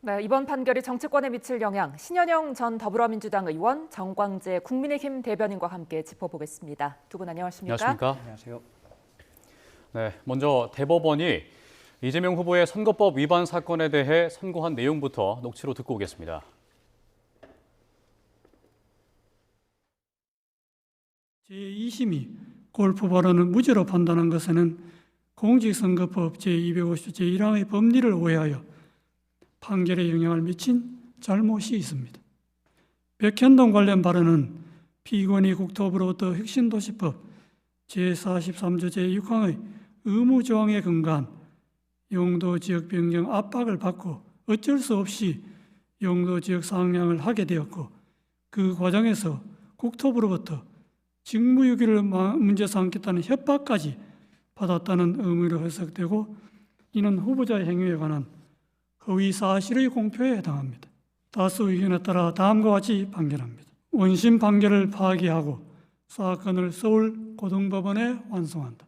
네, 이번 판결이 정치권에 미칠 영향, 신현영 전 더불어민주당 의원, 정광재 국민의힘 대변인과 함께 짚어보겠습니다. 두 분 안녕하십니까? 안녕하십니까? 안녕하세요. 네, 먼저 대법원이 이재명 후보의 선거법 위반 사건에 대해 선고한 내용부터 녹취로 듣고 오겠습니다. 제2심이 골프 발언을 무죄로 판단한 것에는 공직선거법 제250조 제1항의 법리를 오해하여 판결에 영향을 미친 잘못이 있습니다. 백현동 관련 발언은 피고인이 국토부로부터 혁신도시법 제43조 제6항의 의무조항에 근거한 용도지역 변경 압박을 받고 어쩔 수 없이 용도지역 상향을 하게 되었고, 그 과정에서 국토부로부터 직무유기를 문제 삼겠다는 협박까지 받았다는 의미로 해석되고, 이는 후보자의 행위에 관한 허위 사실의 공표에 해당합니다. 다수 의견에 따라 다음과 같이 판결합니다. 원심 판결을 파기하고 사건을 서울고등법원에 완송한다.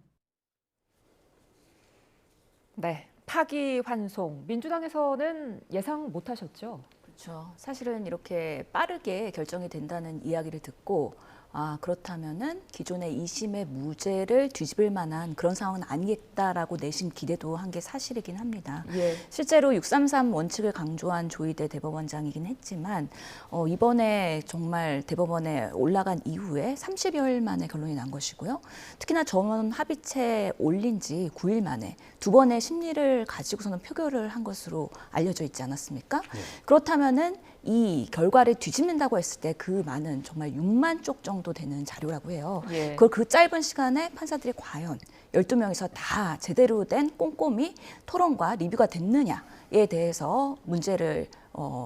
네, 파기환송. 민주당에서는 예상 못하셨죠? 그렇죠. 사실은 이렇게 빠르게 결정이 된다는 이야기를 듣고 그렇다면은 기존의 2심의 무죄를 뒤집을 만한 그런 상황은 아니겠다라고 내심 기대도 한 게 사실이긴 합니다. 예. 실제로 633 원칙을 강조한 조희대 대법원장이긴 했지만 이번에 정말 대법원에 올라간 이후에 30여일 만에 결론이 난 것이고요. 특히나 전원 합의체 올린 지 9일 만에 두 번의 심리를 가지고서는 표결을 한 것으로 알려져 있지 않았습니까? 그렇다면은 이 결과를 뒤집는다고 했을 때 그 많은 정말 6만 쪽 정도 되는 자료라고 해요. 예. 그걸 그 짧은 시간에 판사들이 과연 12명이서 다 제대로 된 꼼꼼히 토론과 리뷰가 됐느냐에 대해서 문제를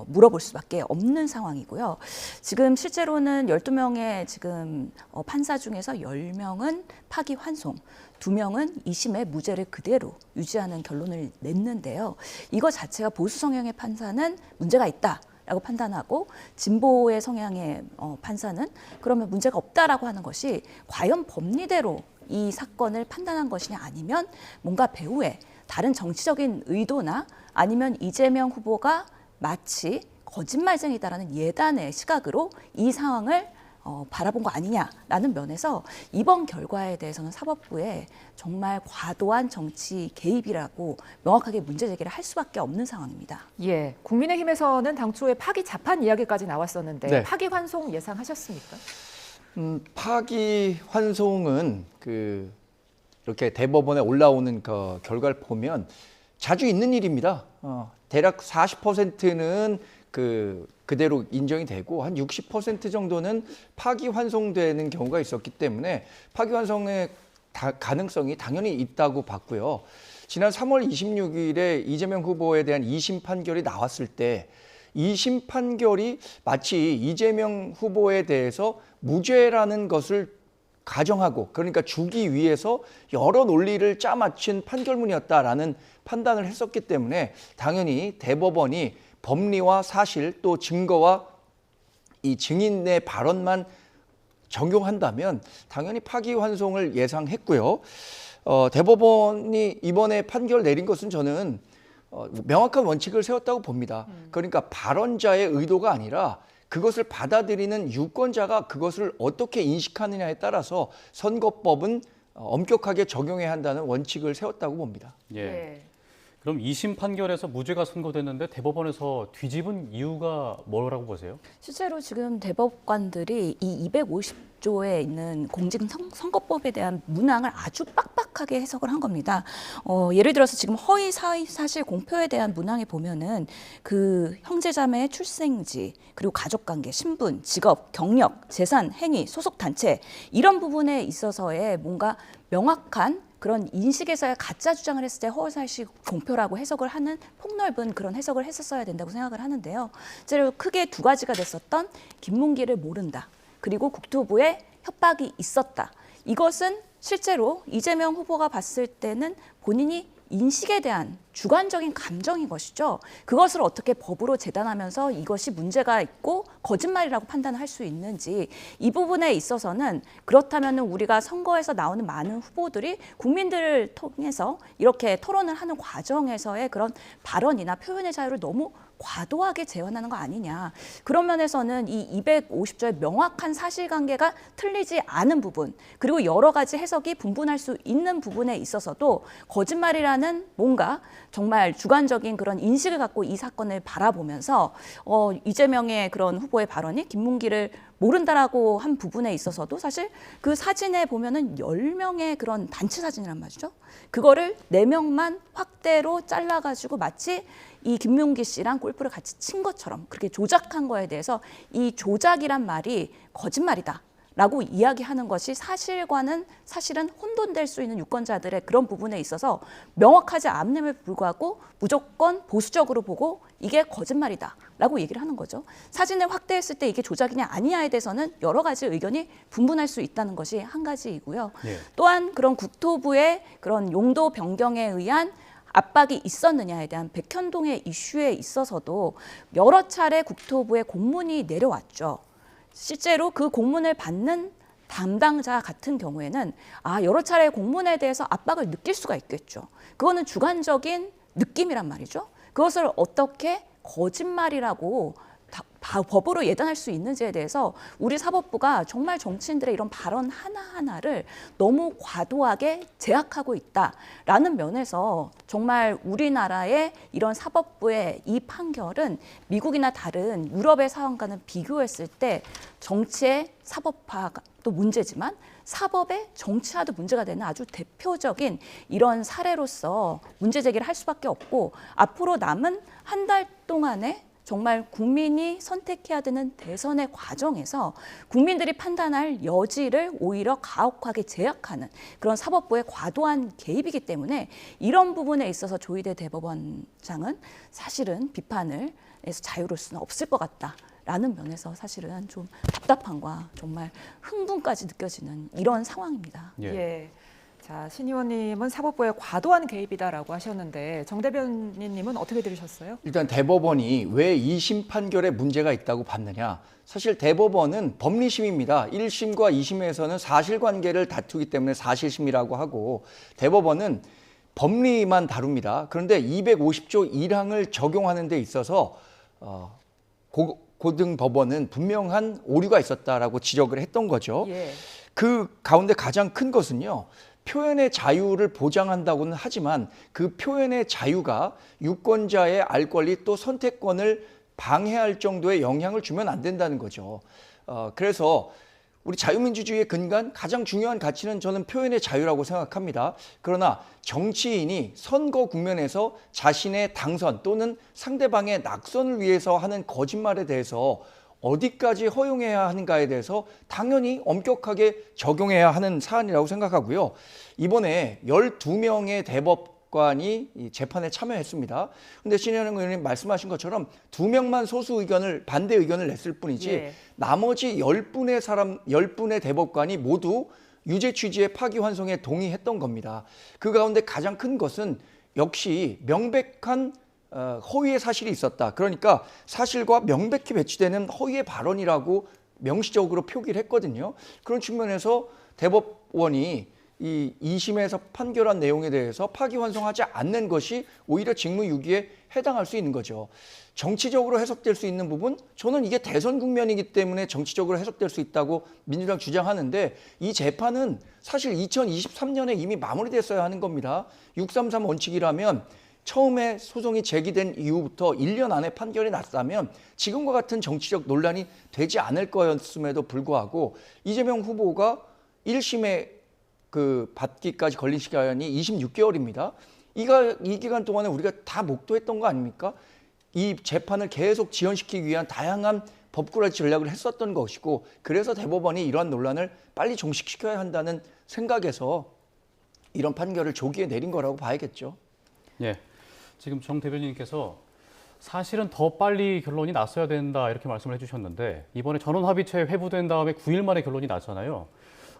물어볼 수밖에 없는 상황이고요. 지금 실제로는 12명의 지금 판사 중에서 10명은 파기환송, 2명은 2심의 무죄를 그대로 유지하는 결론을 냈는데요. 이거 자체가 보수 성향의 판사는 문제가 있다 라고 판단하고, 진보의 성향의 판사는 그러면 문제가 없다라고 하는 것이 과연 법리대로 이 사건을 판단한 것이냐, 아니면 뭔가 배후에 다른 정치적인 의도나 아니면 이재명 후보가 마치 거짓말쟁이다라는 예단의 시각으로 이 상황을 바라본 거 아니냐라는 면에서 이번 결과에 대해서는 사법부에 정말 과도한 정치 개입이라고 명확하게 문제 제기를 할 수밖에 없는 상황입니다. 예, 국민의힘에서는 당초에 파기 자판 이야기까지 나왔었는데 네. 파기환송 예상하셨습니까? 파기환송은 이렇게 대법원에 올라오는 그 결과를 보면 자주 있는 일입니다. 대략 40%는 그대로 인정이 되고 한 60% 정도는 파기환송되는 경우가 있었기 때문에 파기환송의 가능성이 당연히 있다고 봤고요. 지난 3월 26일에 이재명 후보에 대한 2심 판결이 나왔을 때 2심 판결이 마치 이재명 후보에 대해서 무죄라는 것을 가정하고, 그러니까 주기 위해서 여러 논리를 짜맞춘 판결문이었다라는 판단을 했었기 때문에 당연히 대법원이 법리와 사실 또 증거와 이 증인의 발언만 적용한다면 당연히 파기환송을 예상했고요. 대법원이 이번에 판결 내린 것은 저는 명확한 원칙을 세웠다고 봅니다. 그러니까 발언자의 의도가 아니라 그것을 받아들이는 유권자가 그것을 어떻게 인식하느냐에 따라서 선거법은 엄격하게 적용해야 한다는 원칙을 세웠다고 봅니다. 예. 그럼 2심 판결에서 무죄가 선고됐는데 대법원에서 뒤집은 이유가 뭐라고 보세요? 실제로 지금 대법관들이 이 250조에 있는 공직선거법에 대한 문항을 아주 빡빡하게 해석을 한 겁니다. 예를 들어서 지금 허위 사실 공표에 대한 문항에 보면은 그 형제자매의 출생지, 그리고 가족관계, 신분, 직업, 경력, 재산, 행위, 소속 단체, 이런 부분에 있어서의 뭔가 명확한 그런 인식에서의 가짜 주장을 했을 때 허위사실 공표라고 해석을 하는 폭넓은 그런 해석을 했었어야 된다고 생각을 하는데요. 실제로 크게 두 가지가 됐었던 김문기를 모른다, 그리고 국토부에 협박이 있었다. 이것은 실제로 이재명 후보가 봤을 때는 본인이 인식에 대한 주관적인 감정인 것이죠. 그것을 어떻게 법으로 재단하면서 이것이 문제가 있고 거짓말이라고 판단할 수 있는지, 이 부분에 있어서는 그렇다면 우리가 선거에서 나오는 많은 후보들이 국민들을 통해서 이렇게 토론을 하는 과정에서의 그런 발언이나 표현의 자유를 너무 과도하게 제한하는 거 아니냐. 그런 면에서는 이 250조의 명확한 사실관계가 틀리지 않은 부분, 그리고 여러 가지 해석이 분분할 수 있는 부분에 있어서도 거짓말이라는 뭔가 정말 주관적인 그런 인식을 갖고 이 사건을 바라보면서 이재명의 그런 후보의 발언이 김문기를 모른다라고 한 부분에 있어서도 사실 그 사진에 보면은 10명의 그런 단체 사진이란 말이죠. 그거를 4명만 확대로 잘라가지고 마치 이 김문기 씨랑 골프를 같이 친 것처럼 그렇게 조작한 거에 대해서 이 조작이란 말이 거짓말이다. 라고 이야기하는 것이 사실과는 사실은 혼돈될 수 있는 유권자들의 그런 부분에 있어서 명확하지 않음에도 불구하고 무조건 보수적으로 보고 이게 거짓말이다 라고 얘기를 하는 거죠. 사진을 확대했을 때 이게 조작이냐 아니냐에 대해서는 여러 가지 의견이 분분할 수 있다는 것이 한 가지이고요. 예. 또한 그런 국토부의 그런 용도 변경에 의한 압박이 있었느냐에 대한 백현동의 이슈에 있어서도 여러 차례 국토부에 공문이 내려왔죠. 실제로 그 공문을 받는 담당자 같은 경우에는 여러 차례 공문에 대해서 압박을 느낄 수가 있겠죠. 그거는 주관적인 느낌이란 말이죠. 그것을 어떻게 거짓말이라고 법으로 예단할 수 있는지에 대해서 우리 사법부가 정말 정치인들의 이런 발언 하나하나를 너무 과도하게 제약하고 있다라는 면에서 정말 우리나라의 이런 사법부의 이 판결은 미국이나 다른 유럽의 사원과는 비교했을 때 정치의 사법화도 문제지만 사법의 정치화도 문제가 되는 아주 대표적인 이런 사례로서 문제 제기를 할 수밖에 없고 앞으로 남은 한 달 동안에 정말 국민이 선택해야 되는 대선의 과정에서 국민들이 판단할 여지를 오히려 가혹하게 제약하는 그런 사법부의 과도한 개입이기 때문에 이런 부분에 있어서 조희대 대법원장은 사실은 비판을 해서 자유로울 수는 없을 것 같다라는 면에서 사실은 좀 답답함과 정말 흥분까지 느껴지는 이런 상황입니다. 예. 예. 자, 신 의원님은 사법부의 과도한 개입이다라고 하셨는데 정 대변인님은 어떻게 들으셨어요? 일단 대법원이 왜 2심 판결에 문제가 있다고 봤느냐. 사실 대법원은 법리심입니다. 1심과 2심에서는 사실관계를 다투기 때문에 사실심이라고 하고 대법원은 법리만 다룹니다. 그런데 250조 1항을 적용하는 데 있어서 고등법원은 분명한 오류가 있었다라고 지적을 했던 거죠. 예. 그 가운데 가장 큰 것은요. 표현의 자유를 보장한다고는 하지만 그 표현의 자유가 유권자의 알 권리 또 선택권을 방해할 정도의 영향을 주면 안 된다는 거죠. 그래서 우리 자유민주주의의 근간 가장 중요한 가치는 저는 표현의 자유라고 생각합니다. 그러나 정치인이 선거 국면에서 자신의 당선 또는 상대방의 낙선을 위해서 하는 거짓말에 대해서 어디까지 허용해야 하는가에 대해서 당연히 엄격하게 적용해야 하는 사안이라고 생각하고요. 이번에 12명의 대법관이 이 재판에 참여했습니다. 그런데 신현영 의원님 말씀하신 것처럼 2명만 소수 의견을 반대 의견을 냈을 뿐이지 예. 나머지 10분의 대법관이 모두 유죄 취지의 파기환송에 동의했던 겁니다. 그 가운데 가장 큰 것은 역시 명백한 허위의 사실이 있었다. 그러니까 사실과 명백히 배치되는 허위의 발언이라고 명시적으로 표기를 했거든요. 그런 측면에서 대법원이 이 2심에서 판결한 내용에 대해서 파기환송하지 않는 것이 오히려 직무유기에 해당할 수 있는 거죠. 정치적으로 해석될 수 있는 부분, 저는 이게 대선 국면이기 때문에 정치적으로 해석될 수 있다고 민주당 주장하는데 이 재판은 사실 2023년에 이미 마무리됐어야 하는 겁니다. 633 원칙이라면 처음에 소송이 제기된 이후부터 1년 안에 판결이 났다면 지금과 같은 정치적 논란이 되지 않을 거였음에도 불구하고 이재명 후보가 1심에 받기까지 걸린 시간이 26개월입니다. 이 기간 동안에 우리가 다 목도했던 거 아닙니까? 이 재판을 계속 지연시키기 위한 다양한 법꾸라지 전략을 했었던 것이고 그래서 대법원이 이러한 논란을 빨리 종식시켜야 한다는 생각에서 이런 판결을 조기에 내린 거라고 봐야겠죠. 예. 지금 정 대변인께서 사실은 더 빨리 결론이 났어야 된다 이렇게 말씀을 해주셨는데 이번에 전원합의체 회부된 다음에 9일 만에 결론이 났잖아요.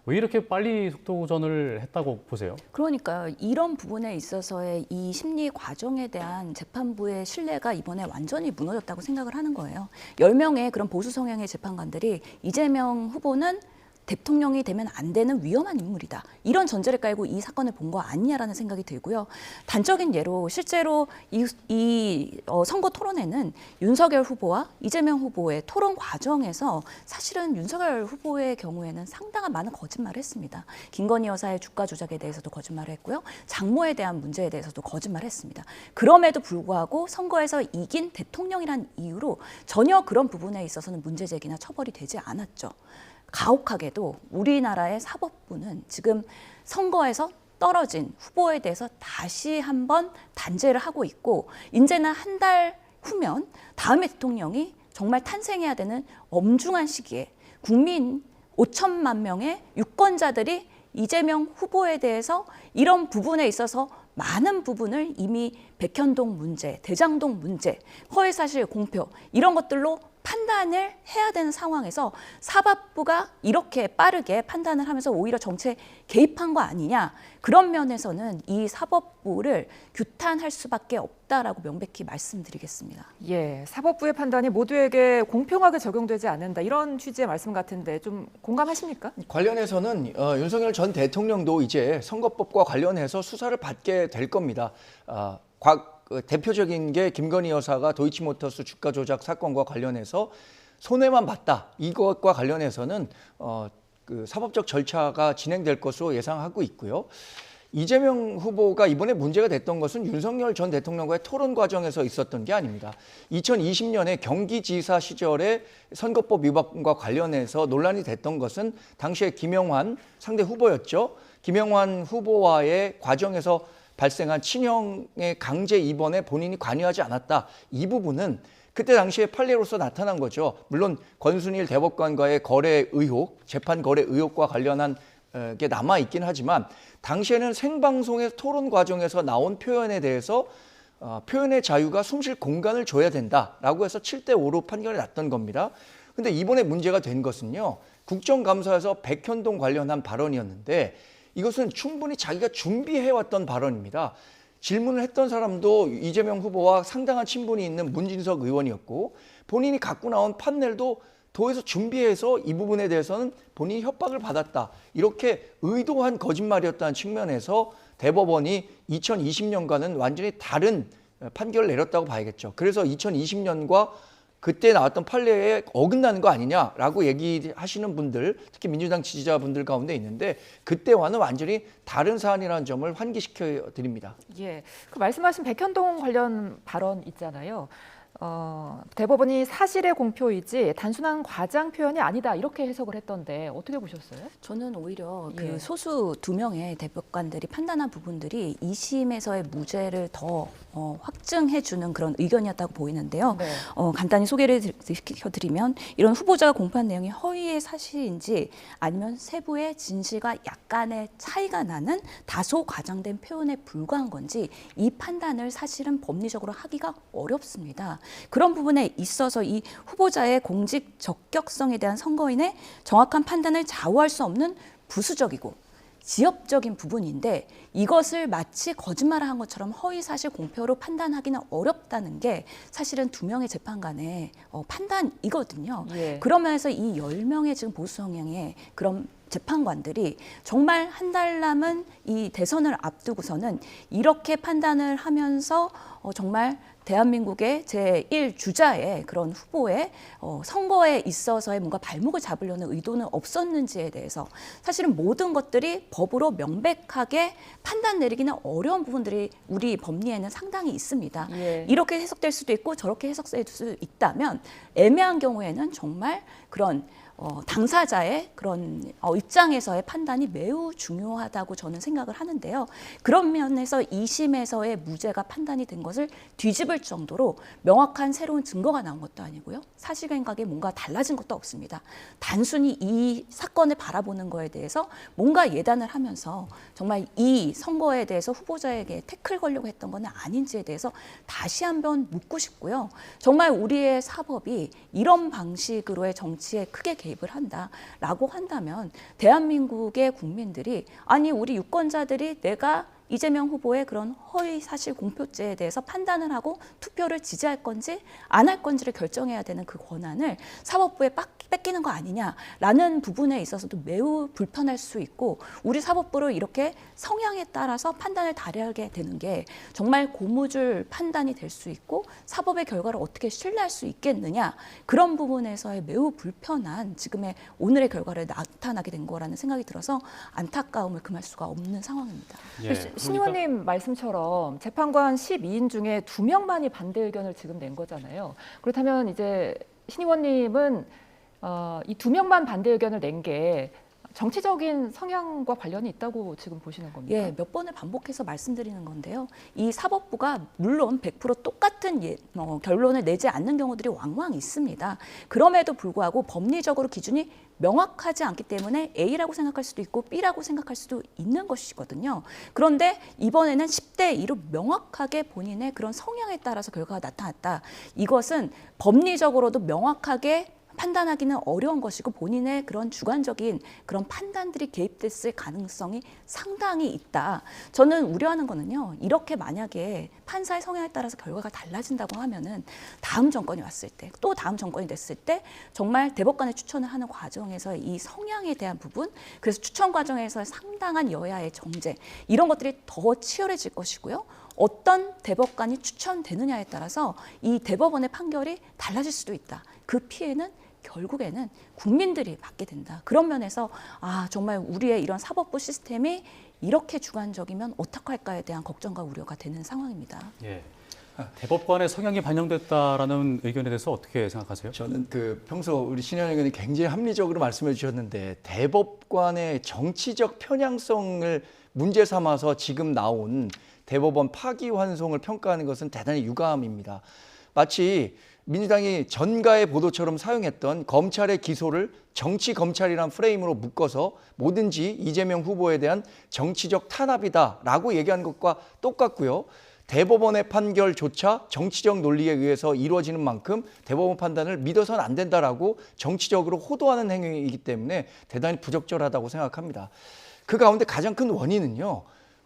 왜 이렇게 빨리 속도전을 했다고 보세요? 그러니까 이런 부분에 있어서의 이 심리 과정에 대한 재판부의 신뢰가 이번에 완전히 무너졌다고 생각을 하는 거예요. 10명의 그런 보수 성향의 재판관들이 이재명 후보는 대통령이 되면 안 되는 위험한 인물이다. 이런 전제를 깔고 이 사건을 본 거 아니냐라는 생각이 들고요. 단적인 예로 실제로 이 선거 토론회는 윤석열 후보와 이재명 후보의 토론 과정에서 사실은 윤석열 후보의 경우에는 상당한 많은 거짓말을 했습니다. 김건희 여사의 주가 조작에 대해서도 거짓말을 했고요. 장모에 대한 문제에 대해서도 거짓말을 했습니다. 그럼에도 불구하고 선거에서 이긴 대통령이란 이유로 전혀 그런 부분에 있어서는 문제 제기나 처벌이 되지 않았죠. 가혹하게도 우리나라의 사법부는 지금 선거에서 떨어진 후보에 대해서 다시 한번 단죄를 하고 있고 이제는 한 달 후면 다음에 대통령이 정말 탄생해야 되는 엄중한 시기에 국민 5천만 명의 유권자들이 이재명 후보에 대해서 이런 부분에 있어서 많은 부분을 이미 백현동 문제, 대장동 문제, 허위사실 공표 이런 것들로 판단을 해야 되는 상황에서 사법부가 이렇게 빠르게 판단을 하면서 오히려 정치에 개입한 거 아니냐. 그런 면에서는 이 사법부를 규탄할 수밖에 없다라고 명백히 말씀드리겠습니다. 예, 사법부의 판단이 모두에게 공평하게 적용되지 않는다. 이런 취지의 말씀 같은데 좀 공감하십니까? 관련해서는 윤석열 전 대통령도 이제 선거법과 관련해서 수사를 받게 될 겁니다. 대표적인 게 김건희 여사가 도이치모터스 주가 조작 사건과 관련해서 손해만 봤다. 이것과 관련해서는 그 사법적 절차가 진행될 것으로 예상하고 있고요. 이재명 후보가 이번에 문제가 됐던 것은 윤석열 전 대통령과의 토론 과정에서 있었던 게 아닙니다. 2020년에 경기지사 시절에 선거법 위반과 관련해서 논란이 됐던 것은 당시에 김영환 상대 후보였죠. 김영환 후보와의 과정에서 발생한 친형의 강제 입원에 본인이 관여하지 않았다. 이 부분은 그때 당시에 판례로서 나타난 거죠. 물론 권순일 대법관과의 거래 의혹, 재판 거래 의혹과 관련한 게 남아있긴 하지만 당시에는 생방송의 토론 과정에서 나온 표현에 대해서 표현의 자유가 숨쉴 공간을 줘야 된다라고 해서 7대5로 판결이 났던 겁니다. 근데 이번에 문제가 된 것은요. 국정감사에서 백현동 관련한 발언이었는데 이것은 충분히 자기가 준비해왔던 발언입니다. 질문을 했던 사람도 이재명 후보와 상당한 친분이 있는 문진석 의원이었고 본인이 갖고 나온 판넬도 도에서 준비해서 이 부분에 대해서는 본인이 협박을 받았다. 이렇게 의도한 거짓말이었다는 측면에서 대법원이 2020년과는 완전히 다른 판결을 내렸다고 봐야겠죠. 그래서 2020년과 그때 나왔던 판례에 어긋나는 거 아니냐라고 얘기하시는 분들, 특히 민주당 지지자분들 가운데 있는데 그때와는 완전히 다른 사안이라는 점을 환기시켜 드립니다. 예, 그 말씀하신 백현동 관련 발언 있잖아요. 대법원이 사실의 공표이지 단순한 과장 표현이 아니다 이렇게 해석을 했던데 어떻게 보셨어요? 저는 오히려 그 예. 소수 2명의 대법관들이 판단한 부분들이 2심에서의 무죄를 더 확증해주는 그런 의견이었다고 보이는데요. 네. 간단히 소개를 시켜드리면 이런 후보자가 공표한 내용이 허위의 사실인지 아니면 세부의 진실과 약간의 차이가 나는 다소 과장된 표현에 불과한 건지 이 판단을 사실은 법리적으로 하기가 어렵습니다. 그런 부분에 있어서 이 후보자의 공직 적격성에 대한 선거인의 정확한 판단을 좌우할 수 없는 부수적이고 지엽적인 부분인데 이것을 마치 거짓말을 한 것처럼 허위사실 공표로 판단하기는 어렵다는 게 사실은 2명의 재판관의 판단이거든요. 예. 그러면서 이 10명의 지금 보수 성향의 그런 재판관들이 정말 한 달 남은 이 대선을 앞두고서는 이렇게 판단을 하면서 정말 대한민국의 제1주자의 그런 후보의 선거에 있어서의 뭔가 발목을 잡으려는 의도는 없었는지에 대해서 사실은 모든 것들이 법으로 명백하게 판단 내리기는 어려운 부분들이 우리 법리에는 상당히 있습니다. 예. 이렇게 해석될 수도 있고 저렇게 해석될 수 있다면 애매한 경우에는 정말 그런 당사자의 그런 입장에서의 판단이 매우 중요하다고 저는 생각을 하는데요. 그런 면에서 2심에서의 무죄가 판단이 된 것을 뒤집을 정도로 명확한 새로운 증거가 나온 것도 아니고요. 사실관계가 뭔가 달라진 것도 없습니다. 단순히 이 사건을 바라보는 거에 대해서 뭔가 예단을 하면서 정말 이 선거에 대해서 후보자에게 태클 걸려고 했던 건 아닌지에 대해서 다시 한번 묻고 싶고요. 정말 우리의 사법이 이런 방식으로의 정치에 크게 개입을 한다라고 한다면 대한민국의 국민들이 아니 우리 유권자들이 내가 이재명 후보의 그런 허위 사실 공표죄에 대해서 판단을 하고 투표를 지지할 건지 안 할 건지를 결정해야 되는 그 권한을 사법부에 뺏기는 거 아니냐라는 부분에 있어서도 매우 불편할 수 있고, 우리 사법부를 이렇게 성향에 따라서 판단을 다르게 되는 게 정말 고무줄 판단이 될 수 있고 사법의 결과를 어떻게 신뢰할 수 있겠느냐, 그런 부분에서의 매우 불편한 지금의 오늘의 결과를 나타나게 된 거라는 생각이 들어서 안타까움을 금할 수가 없는 상황입니다. 예, 신 의원님 말씀처럼 재판관 12인 중에 2명만이 반대 의견을 지금 낸 거잖아요. 그렇다면 이제 신 의원님은 이 2명만 반대 의견을 낸 게 정치적인 성향과 관련이 있다고 지금 보시는 겁니까? 예, 몇 번을 반복해서 말씀드리는 건데요. 이 사법부가 물론 100% 똑같은 결론을 내지 않는 경우들이 왕왕 있습니다. 그럼에도 불구하고 법리적으로 기준이 명확하지 않기 때문에 A라고 생각할 수도 있고 B라고 생각할 수도 있는 것이거든요. 그런데 이번에는 10대 2로 명확하게 본인의 그런 성향에 따라서 결과가 나타났다. 이것은 법리적으로도 명확하게 판단하기는 어려운 것이고 본인의 그런 주관적인 그런 판단들이 개입됐을 가능성이 상당히 있다. 저는 우려하는 거는요, 이렇게 만약에 판사의 성향에 따라서 결과가 달라진다고 하면은 다음 정권이 왔을 때, 또 다음 정권이 됐을 때 정말 대법관의 추천을 하는 과정에서 이 성향에 대한 부분, 그래서 추천 과정에서 상당한 여야의 정제, 이런 것들이 더 치열해질 것이고요. 어떤 대법관이 추천되느냐에 따라서 이 대법원의 판결이 달라질 수도 있다. 그 피해는 결국에는 국민들이 받게 된다. 그런 면에서 정말 우리의 이런 사법부 시스템이 이렇게 주관적이면 어떡할까에 대한 걱정과 우려가 되는 상황입니다. 예. 대법관의 성향이 반영됐다라는 의견에 대해서 어떻게 생각하세요? 저는 평소 우리 신현 의원이 굉장히 합리적으로 말씀해 주셨는데, 대법관의 정치적 편향성을 문제 삼아서 지금 나온 대법원 파기환송을 평가하는 것은 대단히 유감입니다. 마치 민주당이 전가의 보도처럼 사용했던 검찰의 기소를 정치 검찰이란 프레임으로 묶어서 뭐든지 이재명 후보에 대한 정치적 탄압이다라고 얘기하는 것과 똑같고요. 대법원의 판결조차 정치적 논리에 의해서 이루어지는 만큼 대법원 판단을 믿어서는 안 된다라고 정치적으로 호도하는 행위이기 때문에 대단히 부적절하다고 생각합니다. 그 가운데 가장 큰 원인은요,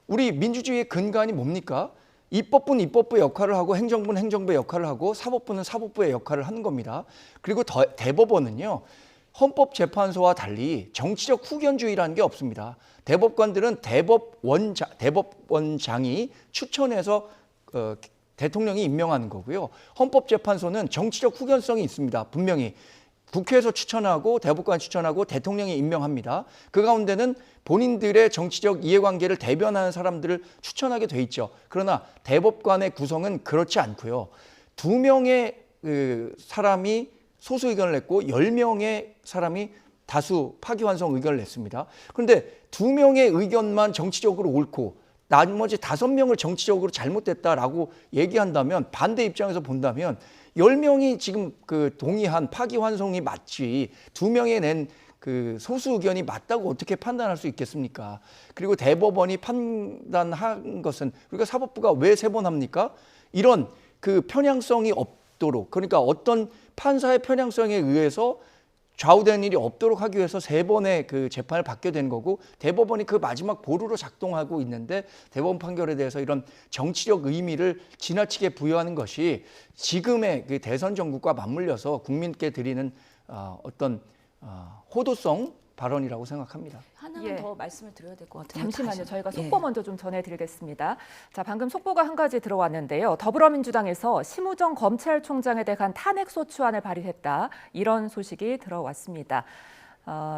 우리 민주주의의 근간이 뭡니까? 입법부는 입법부의 역할을 하고 행정부는 행정부의 역할을 하고 사법부는 사법부의 역할을 하는 겁니다. 그리고 대법원은요, 헌법재판소와 달리 정치적 후견주의라는 게 없습니다. 대법관들은 대법원장이 추천해서 대통령이 임명하는 거고요. 헌법재판소는 정치적 후견성이 있습니다. 분명히 국회에서 추천하고 대법관 추천하고 대통령이 임명합니다. 그 가운데는 본인들의 정치적 이해관계를 대변하는 사람들을 추천하게 돼 있죠. 그러나 대법관의 구성은 그렇지 않고요. 2명의 사람이 소수 의견을 냈고 10명의 사람이 다수 파기환송 의견을 냈습니다. 그런데 2명의 의견만 정치적으로 옳고 나머지 5명을 정치적으로 잘못됐다라고 얘기한다면, 반대 입장에서 본다면 10명이 지금 동의한 파기환송이 맞지 2명이 낸 소수 의견이 맞다고 어떻게 판단할 수 있겠습니까? 그리고 대법원이 판단한 것은, 우리가 사법부가 왜 3번 합니까? 이런 편향성이 없도록, 그러니까 어떤 판사의 편향성에 의해서 좌우되는 일이 없도록 하기 위해서 3번의 재판을 받게 된 거고, 대법원이 그 마지막 보루로 작동하고 있는데 대법원 판결에 대해서 이런 정치적 의미를 지나치게 부여하는 것이 지금의 대선 정국과 맞물려서 국민께 드리는 어떤 호도성 발언이라고 생각합니다. 하나만 더 말씀을 드려야 될 것 같아요. 잠시만요. 저희가 속보 먼저 좀 전해드리겠습니다. 자, 방금 속보가 한 가지 들어왔는데요. 더불어민주당에서 심우정 검찰총장에 대한 탄핵소추안을 발의했다. 이런 소식이 들어왔습니다.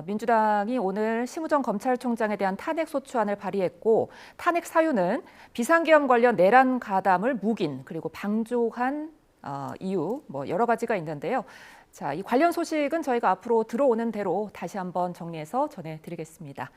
민주당이 오늘 심우정 검찰총장에 대한 탄핵소추안을 발의했고, 탄핵 사유는 비상계엄 관련 내란 가담을 묵인 그리고 방조한 이유 여러 가지가 있는데요. 자, 이 관련 소식은 저희가 앞으로 들어오는 대로 다시 한번 정리해서 전해드리겠습니다.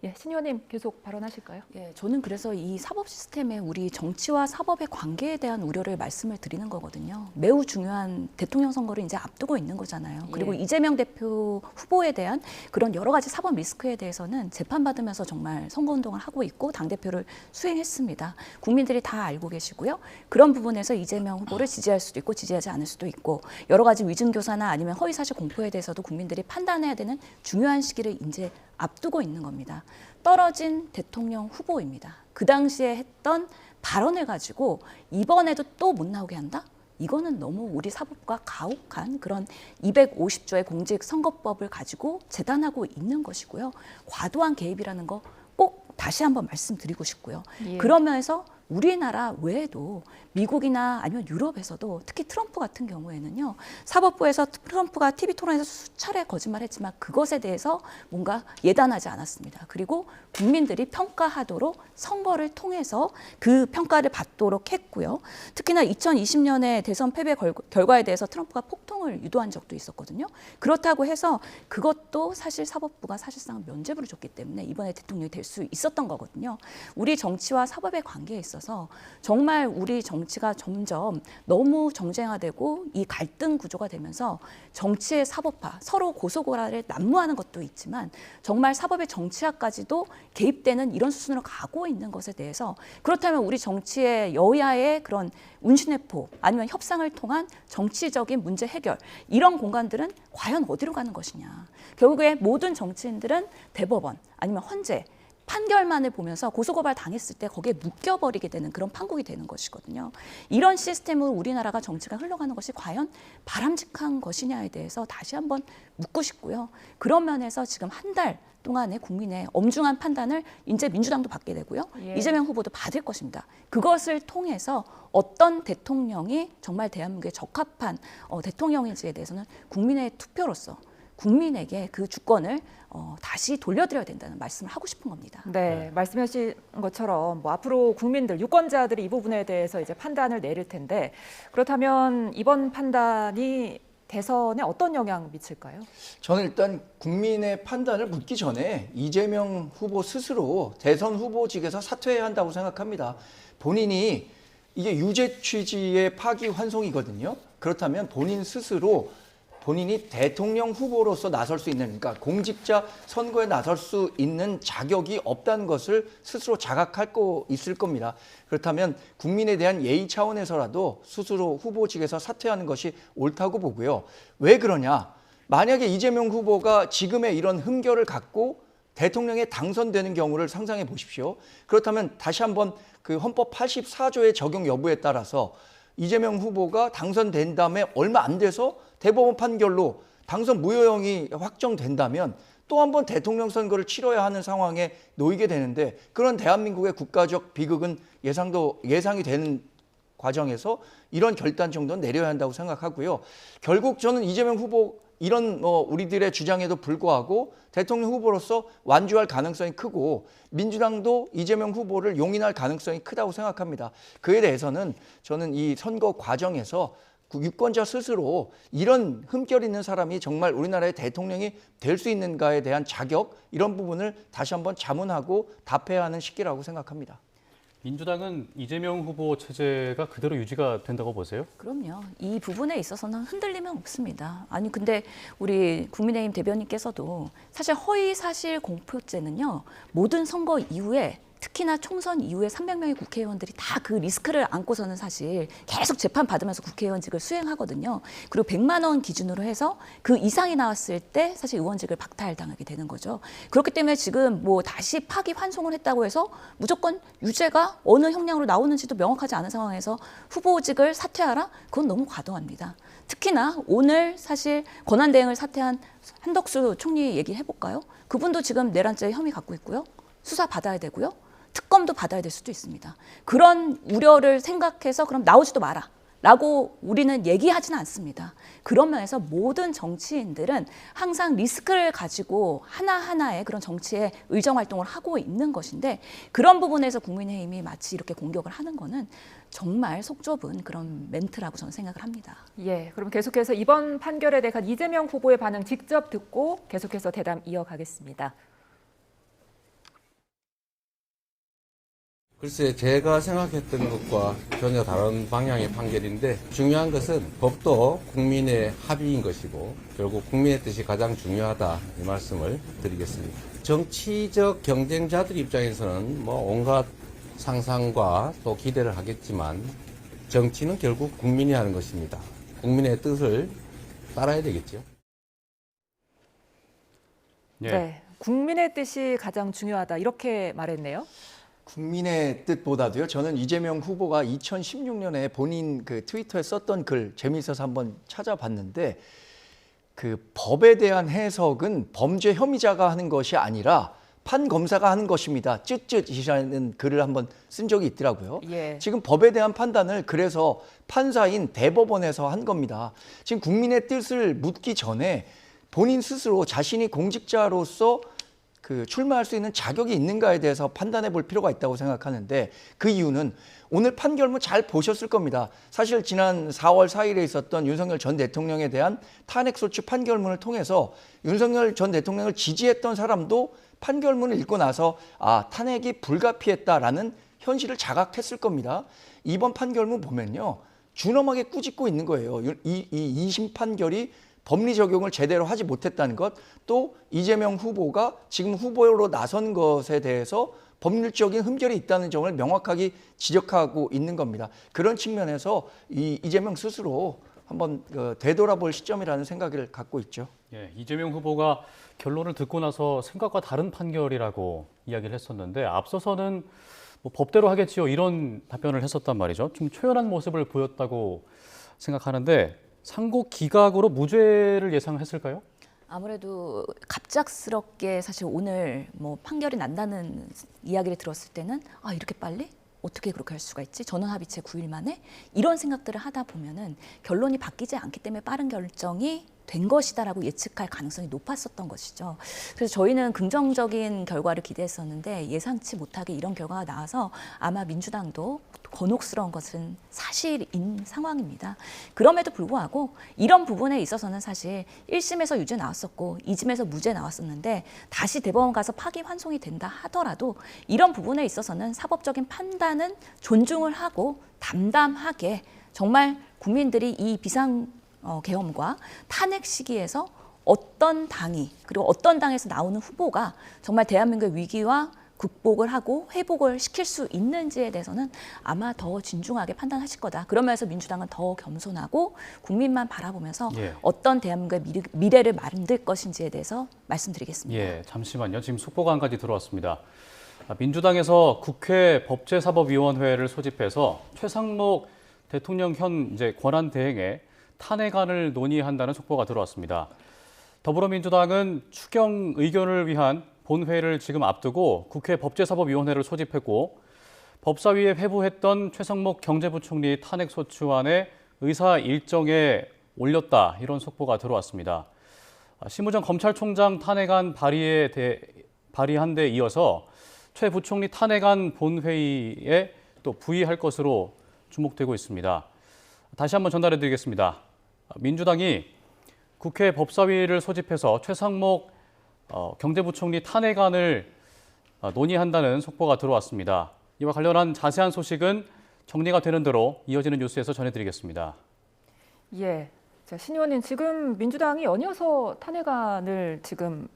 예, 신 의원님 계속 발언하실까요? 예, 저는 그래서 이 사법 시스템의 우리 정치와 사법의 관계에 대한 우려를 말씀을 드리는 거거든요. 매우 중요한 대통령 선거를 이제 앞두고 있는 거잖아요. 그리고 이재명 대표 후보에 대한 그런 여러 가지 사법 리스크에 대해서는 재판받으면서 정말 선거운동을 하고 있고 당대표를 수행했습니다. 국민들이 다 알고 계시고요. 그런 부분에서 이재명 후보를 지지할 수도 있고 지지하지 않을 수도 있고, 여러 가지 위증교사나 아니면 허위사실 공표에 대해서도 국민들이 판단해야 되는 중요한 시기를 이제 앞두고 있는 겁니다. 떨어진 대통령 후보입니다. 그 당시에 했던 발언을 가지고 이번에도 또 못 나오게 한다? 이거는 너무 우리 사법부가 가혹한 그런 250조의 공직선거법을 가지고 재단하고 있는 것이고요. 과도한 개입이라는 거 꼭 다시 한번 말씀드리고 싶고요. 예. 그런 면에서 우리나라 외에도 미국이나 아니면 유럽에서도 특히 트럼프 같은 경우에는요. 사법부에서 트럼프가 TV 토론에서 수차례 거짓말했지만 그것에 대해서 뭔가 예단하지 않았습니다. 그리고 국민들이 평가하도록 선거를 통해서 그 평가를 받도록 했고요. 특히나 2020년에 대선 패배 결과에 대해서 트럼프가 폭동을 유도한 적도 있었거든요. 그렇다고 해서 그것도 사실 사법부가 사실상 면죄부를 줬기 때문에 이번에 대통령이 될 수 있었던 거거든요. 우리 정치와 사법의 관계에 있어서 정말 우리 정치가 점점 너무 정쟁화되고 이 갈등 구조가 되면서 정치의 사법화, 서로 고소고라를 난무하는 것도 있지만 정말 사법의 정치화까지도 개입되는 이런 수순으로 가고 있는 것에 대해서 그렇다면 우리 정치의 여야의 그런 운신회포 아니면 협상을 통한 정치적인 문제 해결 이런 공간들은 과연 어디로 가는 것이냐. 결국에 모든 정치인들은 대법원 아니면 헌재 판결만을 보면서 고소고발 당했을 때 거기에 묶여버리게 되는 그런 판국이 되는 것이거든요. 이런 시스템으로 우리나라가 정치가 흘러가는 것이 과연 바람직한 것이냐에 대해서 다시 한번 묻고 싶고요. 그런 면에서 지금 한 달 동안의 국민의 엄중한 판단을 이제 민주당도 받게 되고요. 예. 이재명 후보도 받을 것입니다. 그것을 통해서 어떤 대통령이 정말 대한민국에 적합한 대통령인지에 대해서는 국민의 투표로서 국민에게 그 주권을 다시 돌려드려야 된다는 말씀을 하고 싶은 겁니다. 네, 말씀하신 것처럼 뭐 앞으로 국민들, 유권자들이 이 부분에 대해서 이제 판단을 내릴 텐데 그렇다면 이번 판단이 대선에 어떤 영향 미칠까요? 저는 일단 국민의 판단을 묻기 전에 이재명 후보 스스로 대선 후보직에서 사퇴해야 한다고 생각합니다. 본인이 이게 유죄 취지의 파기환송이거든요. 그렇다면 본인 스스로 본인이 대통령 후보로서 나설 수 있는, 그러니까 공직자 선거에 나설 수 있는 자격이 없다는 것을 스스로 자각하고 있을 겁니다. 그렇다면 국민에 대한 예의 차원에서라도 스스로 후보직에서 사퇴하는 것이 옳다고 보고요. 왜 그러냐? 만약에 이재명 후보가 지금의 이런 흠결을 갖고 대통령에 당선되는 경우를 상상해 보십시오. 그렇다면 다시 한번 그 헌법 84조의 적용 여부에 따라서 이재명 후보가 당선된 다음에 얼마 안 돼서 대법원 판결로 당선 무효형이 확정된다면 또 한 번 대통령 선거를 치러야 하는 상황에 놓이게 되는데 그런 대한민국의 국가적 비극은 예상이 되는 과정에서 이런 결단 정도는 내려야 한다고 생각하고요. 결국 저는 이재명 후보 이런 우리들의 주장에도 불구하고 대통령 후보로서 완주할 가능성이 크고 민주당도 이재명 후보를 용인할 가능성이 크다고 생각합니다. 그에 대해서는 저는 이 선거 과정에서 유권자 스스로 이런 흠결 있는 사람이 정말 우리나라의 대통령이 될 수 있는가에 대한 자격, 이런 부분을 다시 한번 자문하고 답해야 하는 시기라고 생각합니다. 민주당은 이재명 후보 체제가 그대로 유지가 된다고 보세요? 그럼요. 이 부분에 있어서는 흔들림은 없습니다. 아니 근데 우리 국민의힘 대변인께서도 사실 허위사실 공표죄는요. 모든 선거 이후에 특히나 총선 이후에 300명의 국회의원들이 다 그 리스크를 안고서는 사실 계속 재판받으면서 국회의원직을 수행하거든요. 그리고 100만 원 기준으로 해서 그 이상이 나왔을 때 사실 의원직을 박탈당하게 되는 거죠. 그렇기 때문에 지금 뭐 다시 파기환송을 했다고 해서 무조건 유죄가 어느 형량으로 나오는지도 명확하지 않은 상황에서 후보직을 사퇴하라? 그건 너무 과도합니다. 특히나 오늘 사실 권한대행을 사퇴한 한덕수 총리 얘기해볼까요? 그분도 지금 내란죄 혐의 갖고 있고요. 수사 받아야 되고요. 특검도 받아야 될 수도 있습니다. 그런 우려를 생각해서 그럼 나오지도 마라 라고 우리는 얘기하지는 않습니다. 그런 면에서 모든 정치인들은 항상 리스크를 가지고 하나하나의 그런 정치의 의정활동을 하고 있는 것인데 그런 부분에서 국민의힘이 마치 이렇게 공격을 하는 거는 정말 속 좁은 그런 멘트라고 저는 생각을 합니다. 예, 그럼 계속해서 이번 판결에 대한 이재명 후보의 반응 직접 듣고 계속해서 대담 이어가겠습니다. 글쎄 제가 생각했던 것과 전혀 다른 방향의 판결인데 중요한 것은 법도 국민의 합의인 것이고 결국 국민의 뜻이 가장 중요하다 이 말씀을 드리겠습니다. 정치적 경쟁자들 입장에서는 뭐 온갖 상상과 또 기대를 하겠지만 정치는 결국 국민이 하는 것입니다. 국민의 뜻을 따라야 되겠죠. 예. 네, 국민의 뜻이 가장 중요하다 이렇게 말했네요. 국민의 뜻보다도요. 저는 이재명 후보가 2016년에 본인 그 트위터에 썼던 글 재미있어서 한번 찾아봤는데 그 법에 대한 해석은 범죄 혐의자가 하는 것이 아니라 판검사가 하는 것입니다. 쯧쯧이라는 글을 한번 쓴 적이 있더라고요. 예. 지금 법에 대한 판단을 그래서 판사인 대법원에서 한 겁니다. 지금 국민의 뜻을 묻기 전에 본인 스스로 자신이 공직자로서 그 출마할 수 있는 자격이 있는가에 대해서 판단해 볼 필요가 있다고 생각하는데 그 이유는 오늘 판결문 잘 보셨을 겁니다. 사실 지난 4월 4일에 있었던 윤석열 전 대통령에 대한 탄핵소추 판결문을 통해서 윤석열 전 대통령을 지지했던 사람도 판결문을 읽고 나서 아, 탄핵이 불가피했다라는 현실을 자각했을 겁니다. 이번 판결문 보면요. 준엄하게 꾸짖고 있는 거예요. 이 2심 판결이 법리 적용을 제대로 하지 못했다는 것, 또 이재명 후보가 지금 후보로 나선 것에 대해서 법률적인 흠결이 있다는 점을 명확하게 지적하고 있는 겁니다. 그런 측면에서 이재명 스스로 한번 되돌아볼 시점이라는 생각을 갖고 있죠. 예, 이재명 후보가 결론을 듣고 나서 생각과 다른 판결이라고 이야기를 했었는데 앞서서는 뭐 법대로 하겠지요 이런 답변을 했었단 말이죠. 좀 초연한 모습을 보였다고 생각하는데 상고 기각으로 무죄를 예상했을까요? 아무래도 갑작스럽게 사실 오늘 뭐 판결이 난다는 이야기를 들었을 때는 아, 이렇게 빨리? 어떻게 그렇게 할 수가 있지? 전원합의체 9일 만에? 이런 생각들을 하다 보면은 결론이 바뀌지 않기 때문에 빠른 결정이 된 것이다라고 예측할 가능성이 높았었던 것이죠. 그래서 저희는 긍정적인 결과를 기대했었는데 예상치 못하게 이런 결과가 나와서 아마 민주당도 곤혹스러운 것은 사실인 상황입니다. 그럼에도 불구하고 이런 부분에 있어서는 사실 1심에서 유죄 나왔었고 2심에서 무죄 나왔었는데 다시 대법원 가서 파기환송이 된다 하더라도 이런 부분에 있어서는 사법적인 판단은 존중을 하고 담담하게 정말 국민들이 이 비상계엄과 탄핵 시기에서 어떤 당이 그리고 어떤 당에서 나오는 후보가 정말 대한민국의 위기와 극복을 하고 회복을 시킬 수 있는지에 대해서는 아마 더 진중하게 판단하실 거다. 그러면서 민주당은 더 겸손하고 국민만 바라보면서 예. 어떤 대한민국의 미래를 만들 것인지에 대해서 말씀드리겠습니다. 예, 잠시만요. 지금 속보가 한 가지 들어왔습니다. 민주당에서 국회 법제사법위원회를 소집해서 최상목 대통령 현 이제 권한 대행에 탄핵안을 논의한다는 속보가 들어왔습니다. 더불어민주당은 추경 의견을 위한 본회의를 지금 앞두고 국회 법제사법위원회를 소집했고 법사위에 회부했던 최상목 경제부총리 탄핵소추안의 의사 일정에 올렸다 이런 속보가 들어왔습니다. 심우정 검찰총장 탄핵안 발의한 데 이어서 최 부총리 탄핵안 본회의에 또 부의할 것으로 주목되고 있습니다. 다시 한번 전달해 드리겠습니다. 민주당이 국회 법사위를 소집해서 최상목 경제부총리 탄핵안을 논의한다는 속보가 들어왔습니다. 이와 관련한 자세한 소식은 정리가 되는 대로 이어지는 뉴스에서 전해드리겠습니다. 예, 자, 신 의원님 지금 민주당이 연이어서 탄핵안을 지금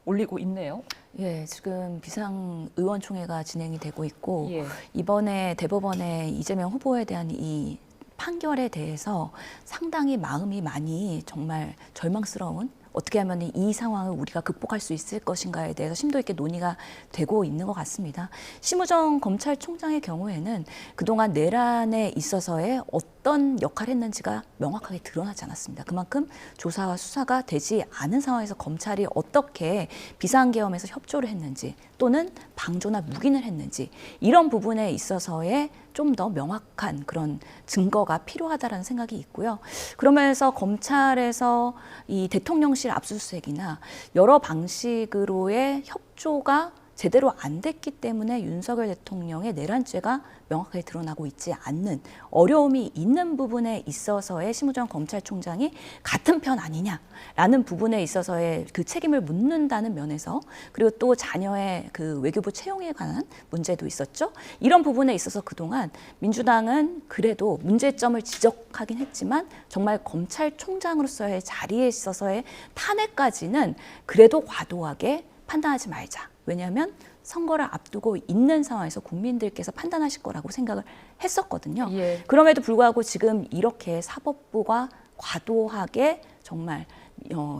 올리고 있네요. 예, 지금 비상의원총회가 진행이 되고 있고 예. 이번에 대법원의 이재명 후보에 대한 이 판결에 대해서 상당히 마음이 많이 정말 절망스러운 어떻게 하면 이 상황을 우리가 극복할 수 있을 것인가에 대해서 심도 있게 논의가 되고 있는 것 같습니다. 심우정 검찰총장의 경우에는 그동안 내란에 있어서의 어떤 역할을 했는지가 명확하게 드러나지 않았습니다. 그만큼 조사와 수사가 되지 않은 상황에서 검찰이 어떻게 비상계엄에서 협조를 했는지 또는 방조나 묵인을 했는지 이런 부분에 있어서의 좀 더 명확한 그런 증거가 필요하다라는 생각이 있고요. 그러면서 검찰에서 이 대통령실 압수수색이나 여러 방식으로의 협조가 제대로 안 됐기 때문에 윤석열 대통령의 내란죄가 명확하게 드러나고 있지 않는 어려움이 있는 부분에 있어서의 심우정 검찰총장이 같은 편 아니냐라는 부분에 있어서의 그 책임을 묻는다는 면에서 그리고 또 자녀의 그 외교부 채용에 관한 문제도 있었죠. 이런 부분에 있어서 그동안 민주당은 그래도 문제점을 지적하긴 했지만 정말 검찰총장으로서의 자리에 있어서의 탄핵까지는 그래도 과도하게 판단하지 말자. 왜냐하면 선거를 앞두고 있는 상황에서 국민들께서 판단하실 거라고 생각을 했었거든요. 예. 그럼에도 불구하고 지금 이렇게 사법부가 과도하게 정말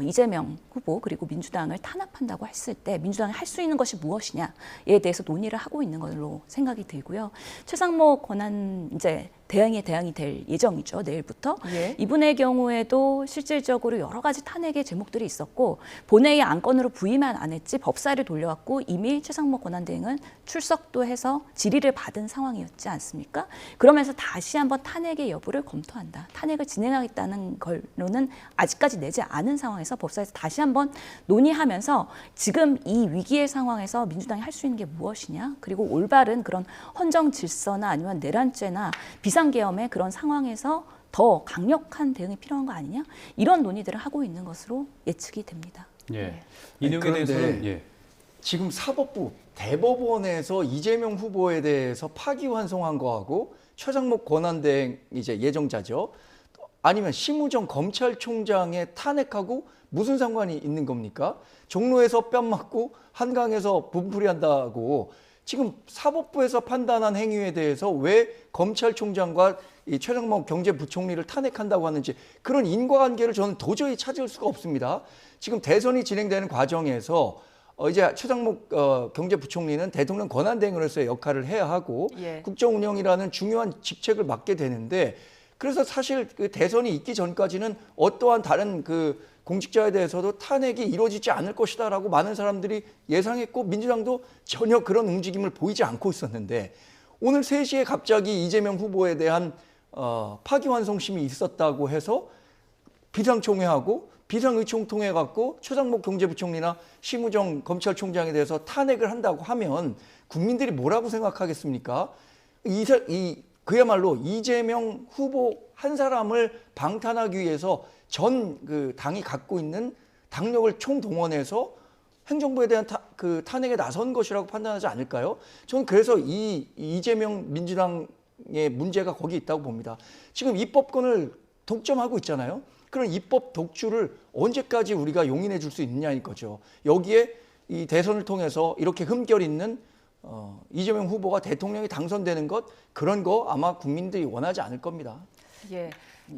이재명 후보 그리고 민주당을 탄압한다고 했을 때 민주당이 할 수 있는 것이 무엇이냐에 대해서 논의를 하고 있는 걸로 생각이 들고요. 최상목 권한 이제 대행이 될 예정이죠. 내일부터. 예. 이분의 경우에도 실질적으로 여러 가지 탄핵의 제목들이 있었고 본회의 안건으로 부의만 안 했지 법사위를 돌려왔고 이미 최상목 권한대행은 출석도 해서 질의를 받은 상황이었지 않습니까? 그러면서 다시 한번 탄핵의 여부를 검토한다. 탄핵을 진행하겠다는 걸로는 아직까지 내지 않은 상황에서 법사위에서 다시 한번 논의하면서 지금 이 위기의 상황에서 민주당이 할 수 있는 게 무엇이냐, 그리고 올바른 그런 헌정 질서나 아니면 내란죄나 비상계엄의 그런 상황에서 더 강력한 대응이 필요한 거 아니냐, 이런 논의들을 하고 있는 것으로 예측이 됩니다. 예. 이 내용에 그런데 대해서는 예. 지금 사법부 대법원에서 이재명 후보에 대해서 파기환송한 거하고 최상목 권한대행 이제 예정자죠. 아니면 심우정 검찰총장의 탄핵하고 무슨 상관이 있는 겁니까? 종로에서 뺨 맞고 한강에서 분풀이 한다고 지금 사법부에서 판단한 행위에 대해서 왜 검찰총장과 이 최상목 경제부총리를 탄핵한다고 하는지 그런 인과관계를 저는 도저히 찾을 수가 없습니다. 지금 대선이 진행되는 과정에서 이제 최상목 경제부총리는 대통령 권한대행으로서의 역할을 해야 하고 예. 국정운영이라는 중요한 직책을 맡게 되는데, 그래서 사실 그 대선이 있기 전까지는 어떠한 다른 그 공직자에 대해서도 탄핵이 이루어지지 않을 것이다라고 많은 사람들이 예상했고 민주당도 전혀 그런 움직임을 보이지 않고 있었는데, 오늘 3시에 갑자기 이재명 후보에 대한 파기환송심이 있었다고 해서 비상총회하고 비상의총 통해 갖고 최상목 경제부총리나 심우정 검찰총장에 대해서 탄핵을 한다고 하면 국민들이 뭐라고 생각하겠습니까? 그야말로 이재명 후보 한 사람을 방탄하기 위해서 전 그 당이 갖고 있는 당력을 총동원해서 행정부에 대한 탄핵에 나선 것이라고 판단하지 않을까요? 저는 그래서 이재명 민주당의 문제가 거기 있다고 봅니다. 지금 입법권을 독점하고 있잖아요. 그런 입법 독주를 언제까지 우리가 용인해 줄 수 있느냐는 거죠. 여기에 이 대선을 통해서 이렇게 흠결 있는 이재명 후보가 대통령이 당선되는 것, 그런 거 아마 국민들이 원하지 않을 겁니다. 예.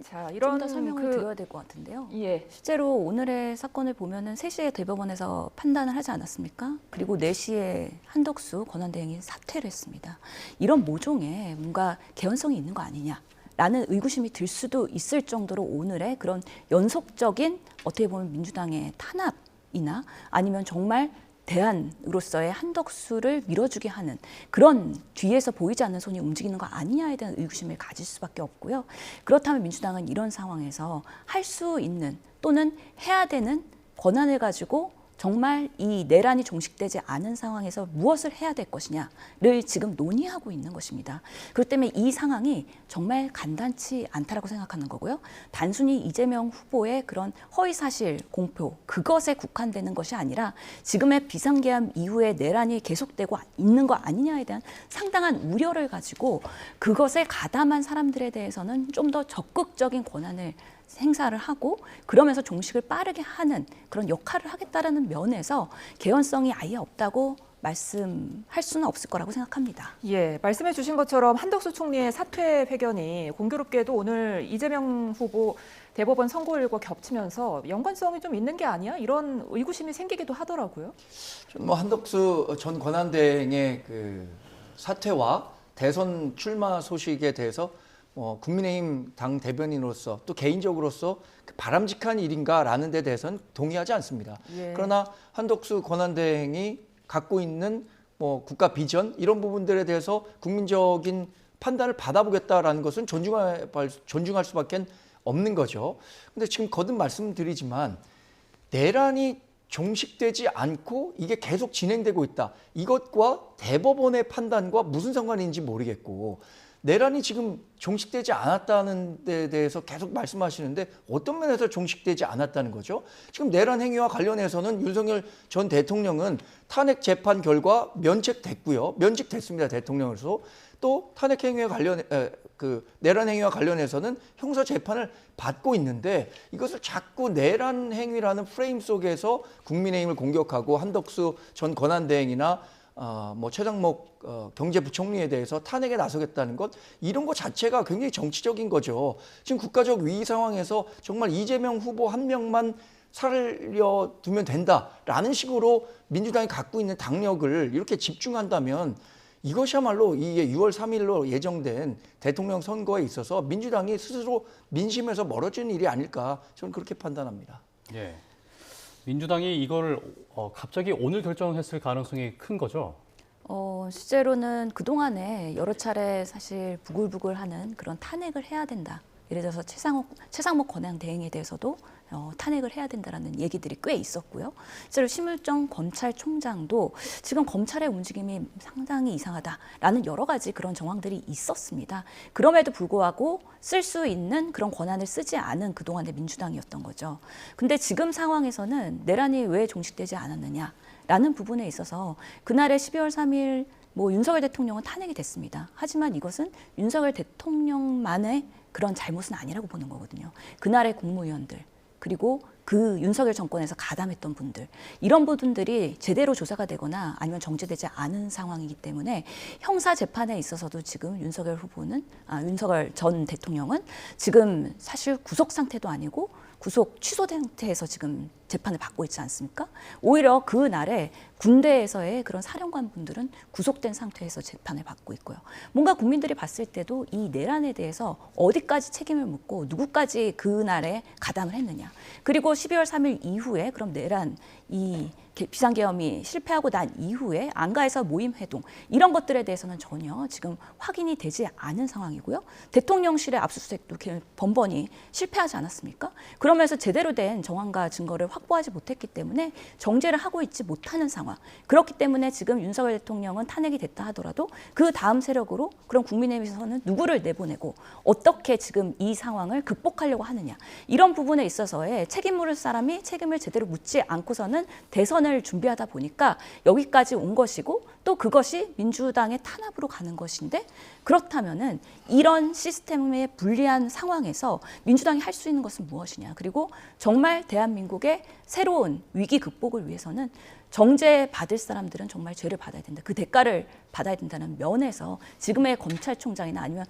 자, 좀 이런 더 설명을 드려야 될 것 같은데요. 예. 실제로 오늘의 사건을 보면은 3시에 대법원에서 판단을 하지 않았습니까? 그리고 4시에 한덕수 권한대행이 사퇴를 했습니다. 이런 모종에 뭔가 개연성이 있는 거 아니냐라는 의구심이 들 수도 있을 정도로 오늘의 그런 연속적인 어떻게 보면 민주당의 탄압이나 아니면 정말 대안으로서의 한덕수를 밀어주게 하는 그런 뒤에서 보이지 않는 손이 움직이는 거 아니냐에 대한 의구심을 가질 수밖에 없고요. 그렇다면 민주당은 이런 상황에서 할 수 있는 또는 해야 되는 권한을 가지고 정말 이 내란이 종식되지 않은 상황에서 무엇을 해야 될 것이냐를 지금 논의하고 있는 것입니다. 그렇기 때문에 이 상황이 정말 간단치 않다라고 생각하는 거고요. 단순히 이재명 후보의 그런 허위사실 공표, 그것에 국한되는 것이 아니라 지금의 비상계엄 이후에 내란이 계속되고 있는 거 아니냐에 대한 상당한 우려를 가지고 그것에 가담한 사람들에 대해서는 좀 더 적극적인 권한을 행사를 하고 그러면서 종식을 빠르게 하는 그런 역할을 하겠다라는 면에서 개연성이 아예 없다고 말씀할 수는 없을 거라고 생각합니다. 예, 말씀해 주신 것처럼 한덕수 총리의 사퇴 회견이 공교롭게도 오늘 이재명 후보 대법원 선고일과 겹치면서 연관성이 좀 있는 게 아니야? 이런 의구심이 생기기도 하더라고요. 뭐 한덕수 전 권한대행의 그 사퇴와 대선 출마 소식에 대해서 국민의힘 당 대변인으로서 또 개인적으로서 바람직한 일인가라는 데 대해서는 동의하지 않습니다. 예. 그러나 한덕수 권한대행이 갖고 있는 국가 비전 이런 부분들에 대해서 국민적인 판단을 받아보겠다라는 것은 존중할 수밖에 없는 거죠. 근데 지금 거듭 말씀드리지만 내란이 종식되지 않고 이게 계속 진행되고 있다. 이것과 대법원의 판단과 무슨 상관인지 모르겠고, 내란이 지금 종식되지 않았다는 데 대해서 계속 말씀하시는데 어떤 면에서 종식되지 않았다는 거죠? 지금 내란 행위와 관련해서는 윤석열 전 대통령은 탄핵 재판 결과 면책됐고요. 면직됐습니다. 대통령으로서. 또 탄핵 행위와 내란 행위와 관련해서는 형사 재판을 받고 있는데 이것을 자꾸 내란 행위라는 프레임 속에서 국민의힘을 공격하고 한덕수 전 권한대행이나 최상목 경제부총리에 대해서 탄핵에 나서겠다는 것, 이런 것 자체가 굉장히 정치적인 거죠. 지금 국가적 위기 상황에서 정말 이재명 후보 한 명만 살려두면 된다라는 식으로 민주당이 갖고 있는 당력을 이렇게 집중한다면 이것이야말로 이게 6월 3일로 예정된 대통령 선거에 있어서 민주당이 스스로 민심에서 멀어지는 일이 아닐까 저는 그렇게 판단합니다. 예. 민주당이 이걸 갑자기 오늘 결정했을 가능성이 큰 거죠? 실제로는 그동안에 여러 차례 사실 부글부글하는 그런 탄핵을 해야 된다. 예를 들어서 최상목 권한 대행에 대해서도 탄핵을 해야 된다라는 얘기들이 꽤 있었고요. 실제로 심을정 검찰총장도 지금 검찰의 움직임이 상당히 이상하다라는 여러 가지 그런 정황들이 있었습니다. 그럼에도 불구하고 쓸 수 있는 그런 권한을 쓰지 않은 그동안의 민주당이었던 거죠. 근데 지금 상황에서는 내란이 왜 종식되지 않았느냐라는 부분에 있어서 그날의 12월 3일 윤석열 대통령은 탄핵이 됐습니다. 하지만 이것은 윤석열 대통령만의 그런 잘못은 아니라고 보는 거거든요. 그날의 국무위원들 그리고 그 윤석열 정권에서 가담했던 분들 이런 부분들이 제대로 조사가 되거나 아니면 정제되지 않은 상황이기 때문에 형사 재판에 있어서도 지금 윤석열 전 대통령은 지금 사실 구속 상태도 아니고 구속 취소 상태에서 지금 재판을 받고 있지 않습니까? 오히려 그 날에 군대에서의 그런 사령관분들은 구속된 상태에서 재판을 받고 있고요. 뭔가 국민들이 봤을 때도 이 내란에 대해서 어디까지 책임을 묻고 누구까지 그 날에 가담을 했느냐. 그리고 12월 3일 이후에 그럼 내란 이 비상계엄이 실패하고 난 이후에 안가에서 모임 회동 이런 것들에 대해서는 전혀 지금 확인이 되지 않은 상황이고요. 대통령실의 압수수색도 번번이 실패하지 않았습니까? 그러면서 제대로 된 정황과 증거를 확보하지 못했기 때문에 정제를 하고 있지 못하는 상황. 그렇기 때문에 지금 윤석열 대통령은 탄핵이 됐다 하더라도 그 다음 세력으로 그럼 국민의힘에서는 누구를 내보내고 어떻게 지금 이 상황을 극복하려고 하느냐. 이런 부분에 있어서의 책임 물을 사람이 책임을 제대로 묻지 않고서는 대선을 준비하다 보니까 여기까지 온 것이고 또 그것이 민주당의 탄압으로 가는 것인데 그렇다면은 이런 시스템의 불리한 상황에서 민주당이 할 수 있는 것은 무엇이냐. 그리고 정말 대한민국의 새로운 위기 극복을 위해서는 정죄 받을 사람들은 정말 죄를 받아야 된다. 그 대가를 받아야 된다는 면에서 지금의 검찰총장이나 아니면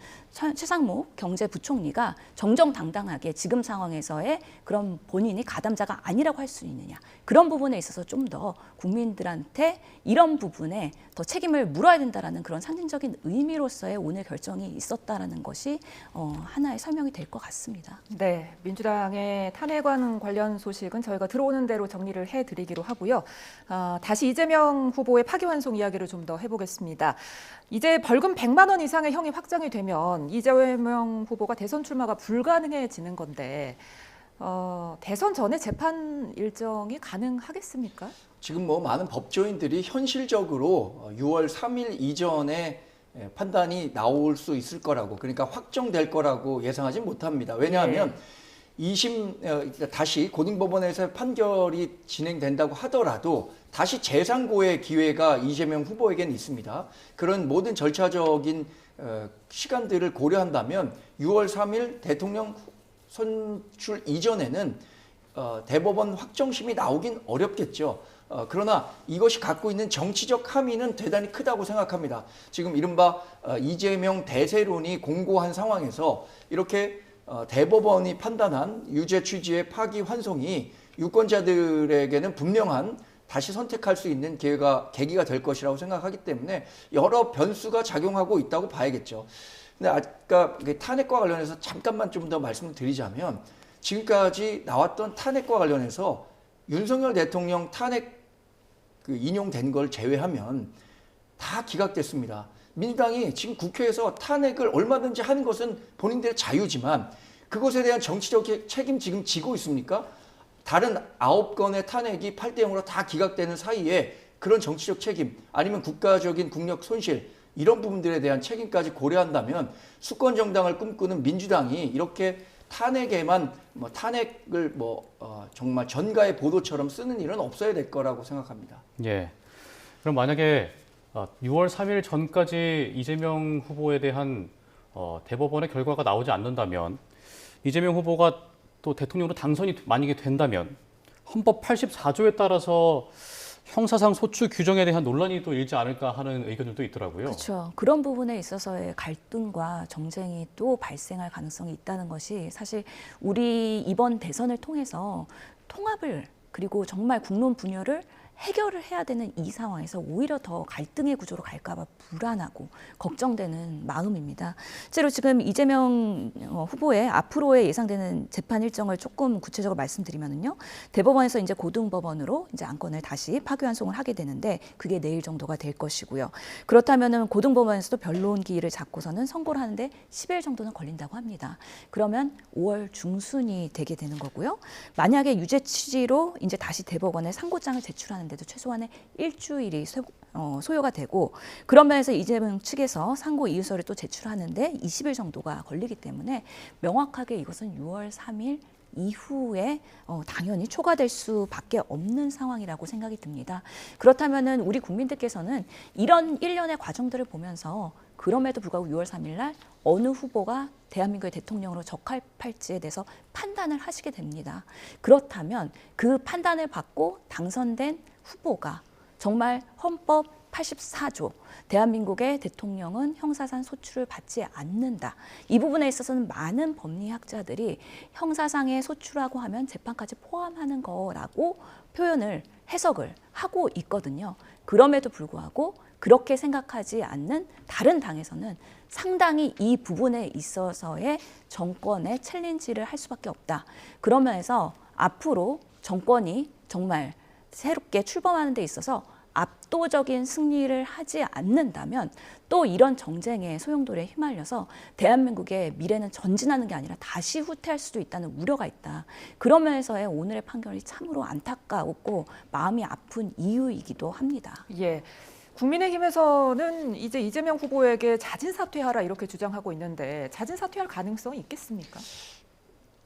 최상목 경제부총리가 정정당당하게 지금 상황에서의 그런 본인이 가담자가 아니라고 할 수 있느냐. 그런 부분에 있어서 좀 더 국민들한테 이런 부분에 더 책임을 물어야 된다라는 그런 상징적인 의미로서의 오늘 결정이 있었다라는 것이 하나의 설명이 될 것 같습니다. 네, 민주당의 탄핵안 관련 소식은 저희가 들어오는 대로 정리를 해드리기로 하고요. 다시 이재명 후보의 파기환송 이야기를 좀 더 해보겠습니다. 이제 벌금 100만 원 이상의 형이 확정이 되면 이재명 후보가 대선 출마가 불가능해지는 건데 대선 전에 재판 일정이 가능하겠습니까? 지금 많은 법조인들이 현실적으로 6월 3일 이전에 판단이 나올 수 있을 거라고 그러니까 확정될 거라고 예상하지 못합니다. 왜냐하면 2심 다시 고등법원에서 판결이 진행된다고 하더라도 다시 재상고의 기회가 이재명 후보에게는 있습니다. 그런 모든 절차적인 시간들을 고려한다면 6월 3일 대통령 선출 이전에는 대법원 확정심이 나오긴 어렵겠죠. 그러나 이것이 갖고 있는 정치적 함의는 대단히 크다고 생각합니다. 지금 이른바 이재명 대세론이 공고한 상황에서 이렇게 대법원이 판단한 유죄 취지의 파기환송이 유권자들에게는 분명한 다시 선택할 수 있는 계기가 될 것이라고 생각하기 때문에 여러 변수가 작용하고 있다고 봐야겠죠. 근데 아까 탄핵과 관련해서 잠깐만 좀 더 말씀을 드리자면 지금까지 나왔던 탄핵과 관련해서 윤석열 대통령 탄핵 인용된 걸 제외하면 다 기각됐습니다. 민주당이 지금 국회에서 탄핵을 얼마든지 하는 것은 본인들의 자유지만 그것에 대한 정치적 책임 지금 지고 있습니까? 다른 9건의 탄핵이 8대 0으로 다 기각되는 사이에 그런 정치적 책임 아니면 국가적인 국력 손실 이런 부분들에 대한 책임까지 고려한다면 수권 정당을 꿈꾸는 민주당이 이렇게 탄핵에만 탄핵을 정말 전가의 보도처럼 쓰는 일은 없어야 될 거라고 생각합니다. 예. 그럼 만약에 6월 3일 전까지 이재명 후보에 대한 대법원의 결과가 나오지 않는다면 이재명 후보가 또 대통령으로 당선이 만약에 된다면 헌법 84조에 따라서 형사상 소추 규정에 대한 논란이 또 일지 않을까 하는 의견들도 있더라고요. 그렇죠. 그런 부분에 있어서의 갈등과 정쟁이 또 발생할 가능성이 있다는 것이 사실 우리 이번 대선을 통해서 통합을 그리고 정말 국론 분열을 해결을 해야 되는 이 상황에서 오히려 더 갈등의 구조로 갈까 봐 불안하고 걱정되는 마음입니다. 실제로 지금 이재명 후보의 앞으로의 예상되는 재판 일정을 조금 구체적으로 말씀드리면요. 대법원에서 이제 고등법원으로 이제 안건을 다시 파기환송을 하게 되는데 그게 내일 정도가 될 것이고요. 그렇다면은 고등법원에서도 변론 기일을 잡고서는 선고를 하는데 10일 정도는 걸린다고 합니다. 그러면 5월 중순이 되게 되는 거고요. 만약에 유죄 취지로 이제 다시 대법원에 상고장을 제출하는데도 최소한의 일주일이 소요가 되고 그런 면에서 이재명 측에서 상고 이유서를 또 제출하는데 20일 정도가 걸리기 때문에 명확하게 이것은 6월 3일 이후에 당연히 초과될 수밖에 없는 상황이라고 생각이 듭니다. 그렇다면은 우리 국민들께서는 이런 일련의 과정들을 보면서 그럼에도 불구하고 6월 3일 날 어느 후보가 대한민국의 대통령으로 적합할지에 대해서 판단을 하시게 됩니다. 그렇다면 그 판단을 받고 당선된 후보가 정말 헌법 84조 대한민국의 대통령은 형사상 소추를 받지 않는다. 이 부분에 있어서는 많은 법리학자들이 형사상의 소추라고 하면 재판까지 포함하는 거라고 표현을 해석을 하고 있거든요. 그럼에도 불구하고 그렇게 생각하지 않는 다른 당에서는 상당히 이 부분에 있어서의 정권의 챌린지를 할 수밖에 없다. 그러면서 앞으로 정권이 정말 새롭게 출범하는 데 있어서 압도적인 승리를 하지 않는다면 또 이런 정쟁의 소용돌이에 휘말려서 대한민국의 미래는 전진하는 게 아니라 다시 후퇴할 수도 있다는 우려가 있다. 그런 면에서의 오늘의 판결이 참으로 안타깝고 마음이 아픈 이유이기도 합니다. 예. 국민의힘에서는 이제 이재명 후보에게 자진 사퇴하라 이렇게 주장하고 있는데 자진 사퇴할 가능성이 있겠습니까?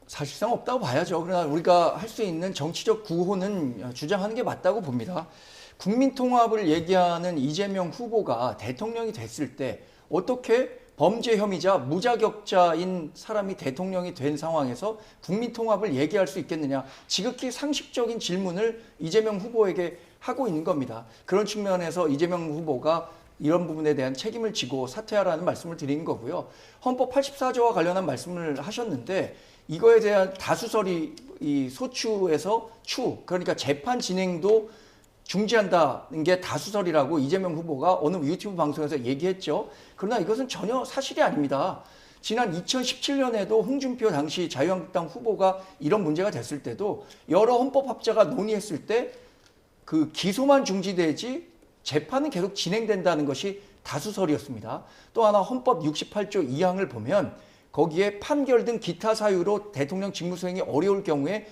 사실상 없다고 봐야죠. 그러나 우리가 할 수 있는 정치적 구호는 주장하는 게 맞다고 봅니다. 국민 통합을 얘기하는 이재명 후보가 대통령이 됐을 때 어떻게 범죄 혐의자, 무자격자인 사람이 대통령이 된 상황에서 국민 통합을 얘기할 수 있겠느냐. 지극히 상식적인 질문을 이재명 후보에게 하고 있는 겁니다. 그런 측면에서 이재명 후보가 이런 부분에 대한 책임을 지고 사퇴하라는 말씀을 드리는 거고요. 헌법 84조와 관련한 말씀을 하셨는데 이거에 대한 다수설이 이 소추에서 그러니까 재판 진행도 중지한다는 게 다수설이라고 이재명 후보가 어느 유튜브 방송에서 얘기했죠. 그러나 이것은 전혀 사실이 아닙니다. 지난 2017년에도 홍준표 당시 자유한국당 후보가 이런 문제가 됐을 때도 여러 헌법학자가 논의했을 때 그 기소만 중지되지 재판은 계속 진행된다는 것이 다수설이었습니다. 또 하나 헌법 68조 2항을 보면 거기에 판결 등 기타 사유로 대통령 직무수행이 어려울 경우에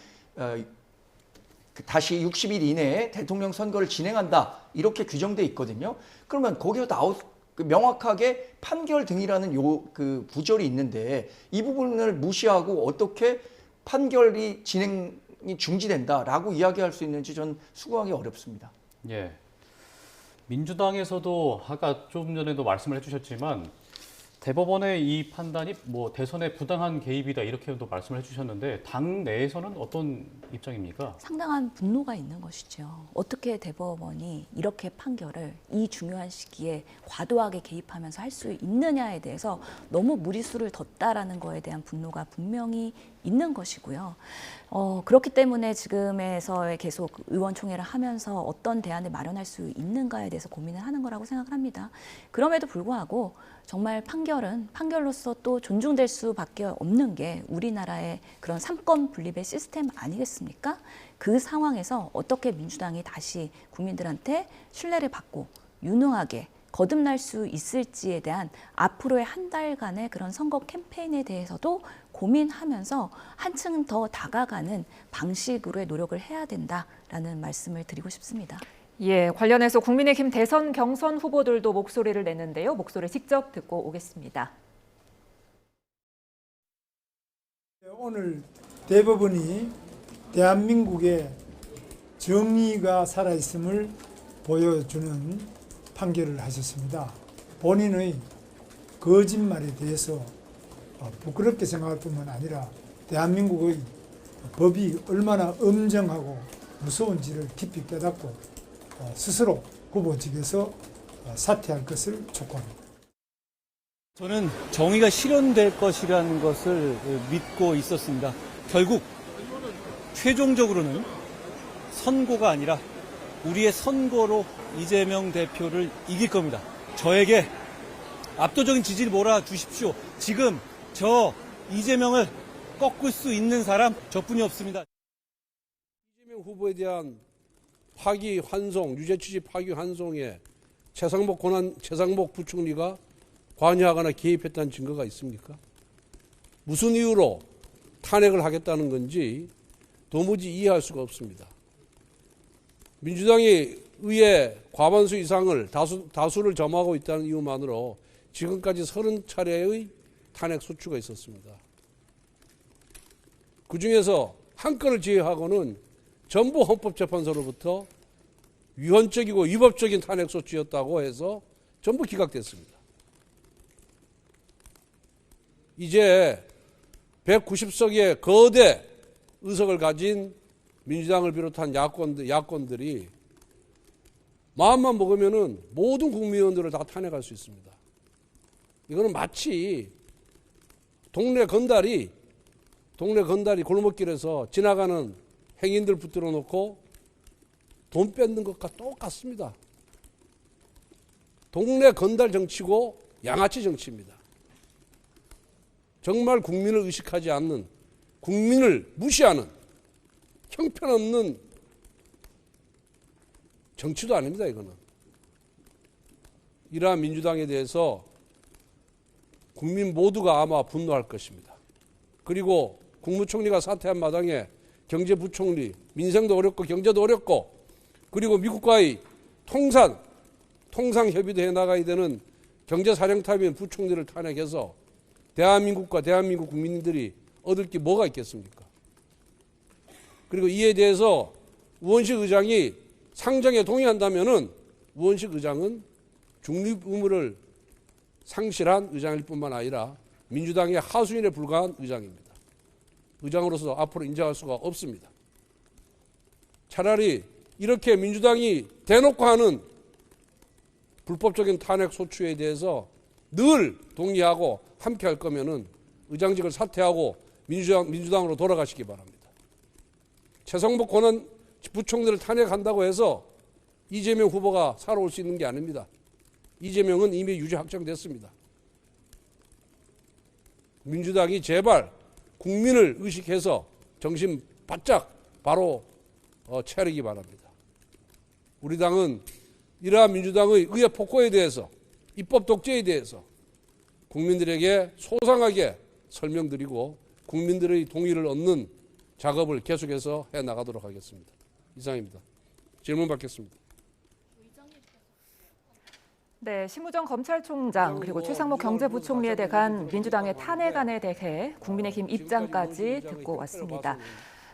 다시 60일 이내에 대통령 선거를 진행한다 이렇게 규정돼 있거든요. 그러면 거기서 명확하게 판결 등이라는 그 구절이 있는데 이 부분을 무시하고 어떻게 판결이 진행이 중지된다라고 이야기할 수 있는지 전 수긍하기 어렵습니다. 예. 민주당에서도 아까 좀 전에도 말씀을 해주셨지만 대법원의 이 판단이 뭐 대선에 부당한 개입이다 이렇게도 말씀을 해주셨는데 당 내에서는 어떤 입장입니까? 상당한 분노가 있는 것이죠. 어떻게 대법원이 이렇게 판결을 이 중요한 시기에 과도하게 개입하면서 할 수 있느냐에 대해서 너무 무리수를 뒀다라는 거에 대한 분노가 분명히 있는 것이고요. 그렇기 때문에 지금에서의 계속 의원총회를 하면서 어떤 대안을 마련할 수 있는가에 대해서 고민을 하는 거라고 생각을 합니다. 그럼에도 불구하고 정말 판결은 판결로서 또 존중될 수밖에 없는 게 우리나라의 그런 삼권 분립의 시스템 아니겠습니까? 그 상황에서 어떻게 민주당이 다시 국민들한테 신뢰를 받고 유능하게 거듭날 수 있을지에 대한 앞으로의 한 달간의 그런 선거 캠페인에 대해서도 고민하면서 한층 더 다가가는 방식으로의 노력을 해야 된다라는 말씀을 드리고 싶습니다. 예, 관련해서 국민의힘 대선 경선 후보들도 목소리를 내는데요. 목소리 직접 듣고 오겠습니다. 오늘 대법원이 대한민국의 정의가 살아있음을 보여주는 판결을 하셨습니다. 본인의 거짓말에 대해서 부끄럽게 생각할 뿐만 아니라 대한민국의 법이 얼마나 엄정하고 무서운지를 깊이 깨닫고 스스로 후보직에서 사퇴할 것을 촉구합니다. 저는 정의가 실현될 것이라는 것을 믿고 있었습니다. 결국 최종적으로는 선고가 아니라 우리의 선거로 이재명 대표를 이길 겁니다. 저에게 압도적인 지지를 몰아주십시오. 지금 저 이재명을 꺾을 수 있는 사람 저뿐이 없습니다. 이재명 후보에 대한 파기환송, 유죄 취지 파기환송에 최상목 부총리가 관여하거나 개입했다는 증거가 있습니까? 무슨 이유로 탄핵을 하겠다는 건지 도무지 이해할 수가 없습니다. 민주당이 의회 과반수 이상을 다수를 점하고 있다는 이유만으로 지금까지 30차례의 탄핵 소추가 있었습니다. 그중에서 한 건을 제외하고는 전부 헌법재판소로부터 위헌적이고 위법적인 탄핵 소추였다고 해서 전부 기각됐습니다. 이제 190석의 거대 의석을 가진 민주당을 비롯한 야권들이 마음만 먹으면은 모든 국무위원들을 다 탄핵할 수 있습니다. 이거는 마치 동네 건달이 골목길에서 지나가는 행인들 붙들어 놓고 돈 뺏는 것과 똑같습니다. 동네 건달 정치고 양아치 정치입니다. 정말 국민을 의식하지 않는, 국민을 무시하는 형편없는 정치도 아닙니다. 이거는. 이러한 민주당에 대해서 국민 모두가 아마 분노할 것입니다. 그리고 국무총리가 사퇴한 마당에 경제부총리, 민생도 어렵고 경제도 어렵고 그리고 미국과의 통상 협의도 해나가야 되는 경제사령탑인 부총리를 탄핵해서 대한민국과 대한민국 국민들이 얻을 게 뭐가 있겠습니까? 그리고 이에 대해서 우원식 의장이 상정에 동의한다면은 우원식 의장은 중립 의무를 상실한 의장일 뿐만 아니라 민주당의 하수인에 불과한 의장입니다. 의장으로서 앞으로 인정할 수가 없습니다. 차라리 이렇게 민주당이 대놓고 하는 불법적인 탄핵 소추에 대해서 늘 동의하고 함께 할 거면은 의장직을 사퇴하고 민주당으로 돌아가시기 바랍니다. 최상목 권한 부총리를 탄핵한다고 해서 이재명 후보가 살아올 수 있는 게 아닙니다. 이재명은 이미 유죄 확정됐습니다. 민주당이 제발 국민을 의식해서 정신 바짝 바로 차리기 바랍니다. 우리 당은 이러한 민주당의 의회 폭거에 대해서 입법 독재에 대해서 국민들에게 소상하게 설명드리고 국민들의 동의를 얻는 작업을 계속해서 해나가도록 하겠습니다. 이상입니다. 질문 받겠습니다. 네, 심우정 검찰총장 그리고 최상목 경제부총리에 대한 민주당의 탄핵안에 대해 국민의힘 입장까지 듣고 왔습니다.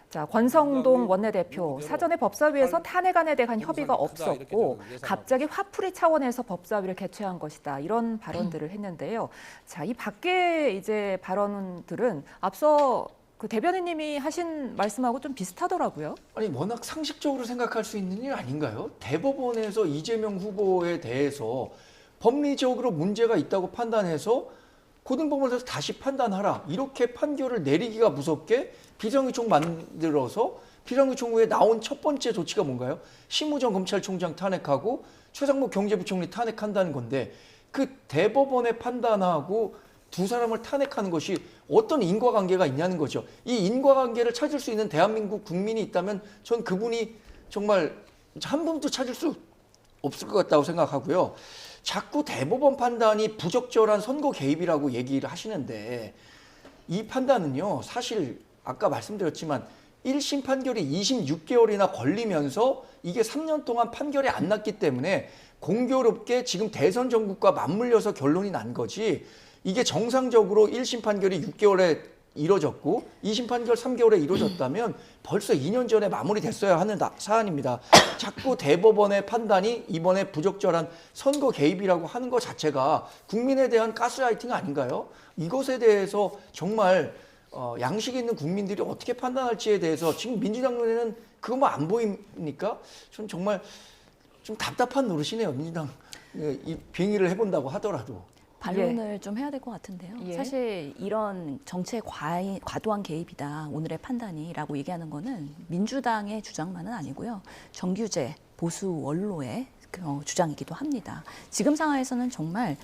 자, 권성동 원내대표 사전에 법사위에서 탄핵안에 대한 협의가 없었고 갑자기 화풀이 차원에서 법사위를 개최한 것이다 이런 발언들을 했는데요. 자, 이 밖에 이제 발언들은 앞서 그 대변인님이 하신 말씀하고 좀 비슷하더라고요. 아니 워낙 상식적으로 생각할 수 있는 일 아닌가요? 대법원에서 이재명 후보에 대해서 법리적으로 문제가 있다고 판단해서 고등법원에서 다시 판단하라 이렇게 판결을 내리기가 무섭게 비상의총 만들어서 비상의총 후에 나온 첫 번째 조치가 뭔가요? 심우정 검찰총장 탄핵하고 최상목 경제부총리 탄핵한다는 건데 그 대법원의 판단하고 두 사람을 탄핵하는 것이 어떤 인과관계가 있냐는 거죠. 이 인과관계를 찾을 수 있는 대한민국 국민이 있다면 전 그분이 정말 한 분도 찾을 수 없을 것 같다고 생각하고요. 자꾸 대법원 판단이 부적절한 선거 개입이라고 얘기를 하시는데 이 판단은요. 사실 아까 말씀드렸지만 1심 판결이 26개월이나 걸리면서 이게 3년 동안 판결이 안 났기 때문에 공교롭게 지금 대선 전국과 맞물려서 결론이 난 거지 이게 정상적으로 1심 판결이 6개월에 이뤄졌고 2심 판결 3개월에 이뤄졌다면 벌써 2년 전에 마무리됐어야 하는 사안입니다. 자꾸 대법원의 판단이 이번에 부적절한 선거 개입이라고 하는 것 자체가 국민에 대한 가스라이팅 아닌가요? 이것에 대해서 정말 양식 있는 국민들이 어떻게 판단할지에 대해서 지금 민주당 눈에는 그것만 안 보입니까? 전 정말 좀 답답한 노릇이네요. 민주당 이 빙의를 해본다고 하더라도. 반론을 좀 해야 될 것 같은데요. 예. 사실 이런 정치의 과도한 개입이다, 오늘의 판단이라고 얘기하는 거는 민주당의 주장만은 아니고요. 정규재 보수 원로의 주장이기도 합니다. 지금 상황에서는 정말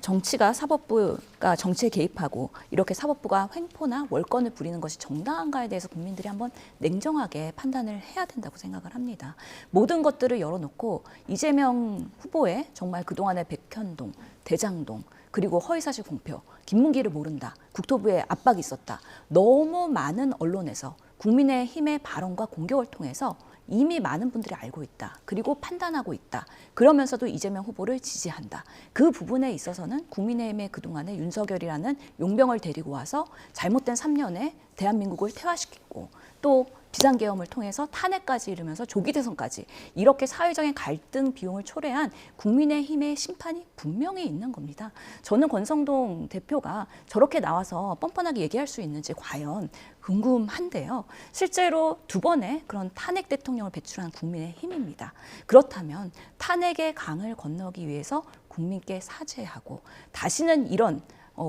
정치가 사법부가 정치에 개입하고 이렇게 사법부가 횡포나 월권을 부리는 것이 정당한가에 대해서 국민들이 한번 냉정하게 판단을 해야 된다고 생각을 합니다. 모든 것들을 열어놓고 이재명 후보의 정말 그동안의 백현동, 대장동, 그리고 허위사실 공표, 김문기를 모른다, 국토부에 압박이 있었다. 너무 많은 언론에서 국민의힘의 발언과 공격을 통해서 이미 많은 분들이 알고 있다. 그리고 판단하고 있다. 그러면서도 이재명 후보를 지지한다. 그 부분에 있어서는 국민의힘의 그동안에 윤석열이라는 용병을 데리고 와서 잘못된 3년에 대한민국을 퇴화시키고 또 비상계엄을 통해서 탄핵까지 이르면서 조기 대선까지 이렇게 사회적인 갈등 비용을 초래한 국민의힘의 심판이 분명히 있는 겁니다. 저는 권성동 대표가 저렇게 나와서 뻔뻔하게 얘기할 수 있는지 과연 궁금한데요. 실제로 2번의 그런 탄핵 대통령을 배출한 국민의힘입니다. 그렇다면 탄핵의 강을 건너기 위해서 국민께 사죄하고 다시는 이런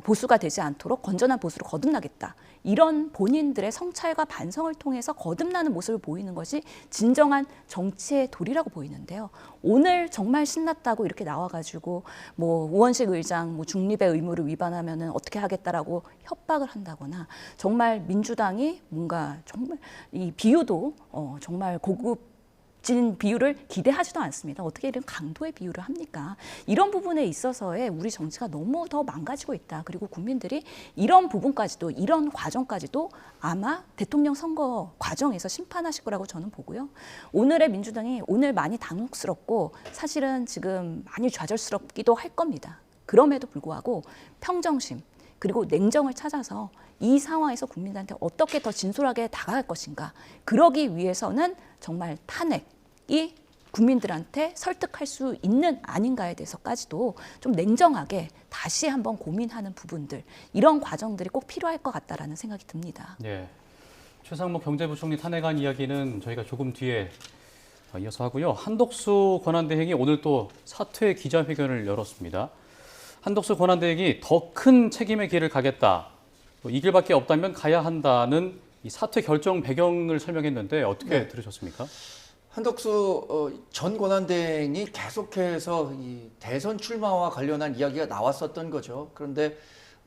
보수가 되지 않도록 건전한 보수로 거듭나겠다. 이런 본인들의 성찰과 반성을 통해서 거듭나는 모습을 보이는 것이 진정한 정치의 도리라고 보이는데요. 오늘 정말 신났다고 이렇게 나와가지고 우원식 의장 중립의 의무를 위반하면은 어떻게 하겠다라고 협박을 한다거나 정말 민주당이 뭔가 정말 이 비유도 정말 고급 진 비유를 기대하지도 않습니다. 어떻게 이런 강도의 비유를 합니까? 이런 부분에 있어서의 우리 정치가 너무 더 망가지고 있다. 그리고 국민들이 이런 부분까지도 이런 과정까지도 아마 대통령 선거 과정에서 심판하실 거라고 저는 보고요. 오늘의 민주당이 오늘 많이 당혹스럽고 사실은 지금 많이 좌절스럽기도 할 겁니다. 그럼에도 불구하고 평정심 그리고 냉정을 찾아서 이 상황에서 국민들한테 어떻게 더 진솔하게 다가갈 것인가. 그러기 위해서는 정말 탄핵이 국민들한테 설득할 수 있는 아닌가에 대해서까지도 좀 냉정하게 다시 한번 고민하는 부분들, 이런 과정들이 꼭 필요할 것 같다라는 생각이 듭니다. 예. 최상목 경제부총리 탄핵안 이야기는 저희가 조금 뒤에 이어서 하고요. 한덕수 권한대행이 오늘 또 사퇴 기자회견을 열었습니다. 한덕수 권한대행이 더 큰 책임의 길을 가겠다. 이 길밖에 없다면 가야 한다는 이 사퇴 결정 배경을 설명했는데 어떻게 들으셨습니까? 한덕수 전 권한대행이 계속해서 이 대선 출마와 관련한 이야기가 나왔었던 거죠. 그런데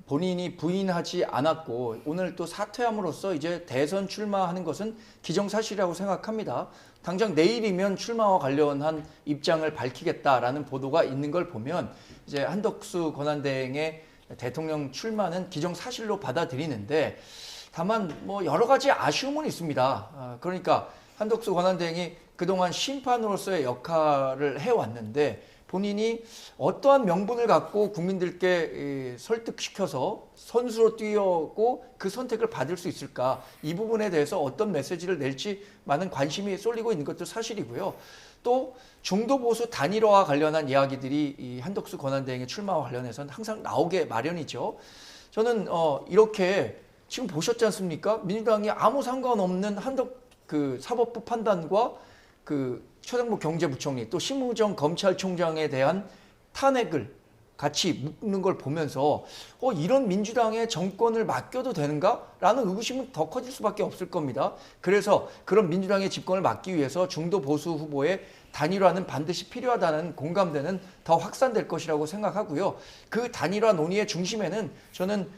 본인이 부인하지 않았고 오늘 또 사퇴함으로써 이제 대선 출마하는 것은 기정사실이라고 생각합니다. 당장 내일이면 출마와 관련한 입장을 밝히겠다라는 보도가 있는 걸 보면 이제 한덕수 권한대행의 대통령 출마는 기정사실로 받아들이는데 다만 여러 가지 아쉬움은 있습니다. 그러니까 한덕수 권한대행이 그동안 심판으로서의 역할을 해왔는데 본인이 어떠한 명분을 갖고 국민들께 설득시켜서 선수로 뛰어고 그 선택을 받을 수 있을까, 이 부분에 대해서 어떤 메시지를 낼지 많은 관심이 쏠리고 있는 것도 사실이고요. 또 중도 보수 단일화와 관련한 이야기들이 이 한덕수 권한대행의 출마와 관련해서는 항상 나오게 마련이죠. 저는 이렇게 지금 보셨지 않습니까? 민주당이 아무 상관없는 사법부 판단과 최상목 경제부총리 또 심우정 검찰총장에 대한 탄핵을 같이 묶는 걸 보면서 이런 민주당의 정권을 맡겨도 되는가라는 의구심은 더 커질 수밖에 없을 겁니다. 그래서 그런 민주당의 집권을 막기 위해서 중도 보수 후보의 단일화는 반드시 필요하다는 공감대는 더 확산될 것이라고 생각하고요. 그 단일화 논의의 중심에는 저는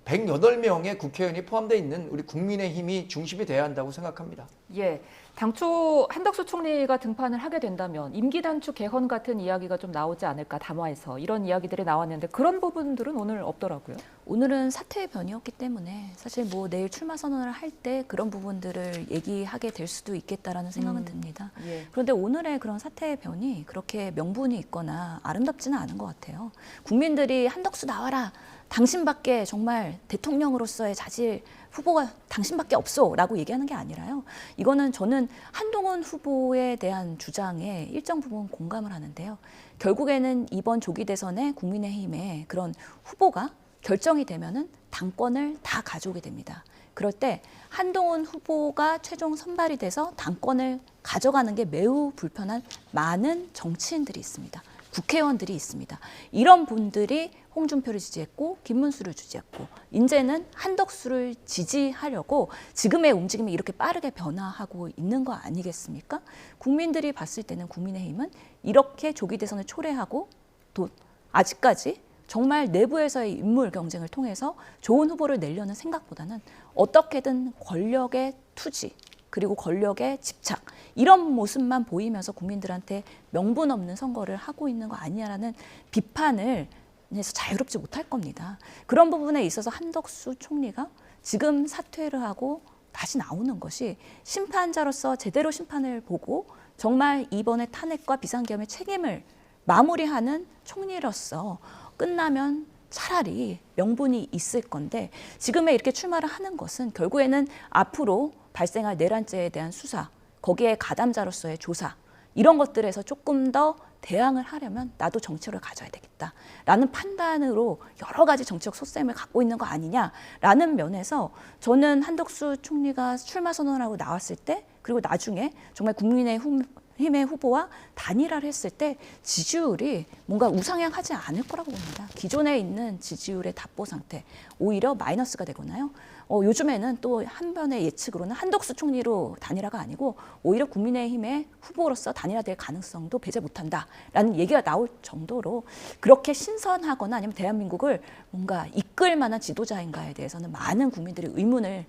108명의 국회의원이 포함되어 있는 우리 국민의힘이 중심이 돼야 한다고 생각합니다. 예, 당초 한덕수 총리가 등판을 하게 된다면 임기 단축 개헌 같은 이야기가 좀 나오지 않을까, 담화에서 이런 이야기들이 나왔는데 그런 부분들은 오늘 없더라고요. 오늘은 사퇴의 변이었기 때문에 사실 내일 출마 선언을 할 때 그런 부분들을 얘기하게 될 수도 있겠다라는 생각은 듭니다. 예. 그런데 오늘의 그런 사퇴의 변이 그렇게 명분이 있거나 아름답지는 않은 것 같아요. 국민들이 한덕수 나와라, 당신밖에 정말 대통령으로서의 자질 후보가 당신밖에 없어라고 얘기하는 게 아니라요. 이거는 저는 한동훈 후보에 대한 주장에 일정 부분 공감을 하는데요. 결국에는 이번 조기 대선에 국민의힘의 그런 후보가 결정이 되면은 당권을 다 가져오게 됩니다. 그럴 때 한동훈 후보가 최종 선발이 돼서 당권을 가져가는 게 매우 불편한 많은 정치인들이 있습니다. 국회의원들이 있습니다. 이런 분들이 홍준표를 지지했고 김문수를 지지했고 이제는 한덕수를 지지하려고 지금의 움직임이 이렇게 빠르게 변화하고 있는 거 아니겠습니까? 국민들이 봤을 때는 국민의힘은 이렇게 조기 대선을 초래하고 또 아직까지 정말 내부에서의 인물 경쟁을 통해서 좋은 후보를 내려는 생각보다는 어떻게든 권력의 투지 그리고 권력의 집착 이런 모습만 보이면서 국민들한테 명분 없는 선거를 하고 있는 거 아니냐라는 비판을 해서 자유롭지 못할 겁니다. 그런 부분에 있어서 한덕수 총리가 지금 사퇴를 하고 다시 나오는 것이 심판자로서 제대로 심판을 보고 정말 이번에 탄핵과 비상계엄의 책임을 마무리하는 총리로서 끝나면 차라리 명분이 있을 건데 지금의 이렇게 출마를 하는 것은 결국에는 앞으로 발생할 내란죄에 대한 수사, 거기에 가담자로서의 조사 이런 것들에서 조금 더 대항을 하려면 나도 정치력을 가져야 되겠다라는 판단으로 여러 가지 정치적 속셈을 갖고 있는 거 아니냐라는 면에서 저는 한덕수 총리가 출마 선언을 하고 나왔을 때 그리고 나중에 정말 국민의힘의 후보와 단일화를 했을 때 지지율이 뭔가 우상향하지 않을 거라고 봅니다. 기존에 있는 지지율의 답보 상태 오히려 마이너스가 되거나요. 요즘에는 또 한편의 예측으로는 한덕수 총리로 단일화가 아니고 오히려 국민의힘의 후보로서 단일화될 가능성도 배제 못한다라는 얘기가 나올 정도로 그렇게 신선하거나 아니면 대한민국을 뭔가 이끌 만한 지도자인가에 대해서는 많은 국민들이 의문을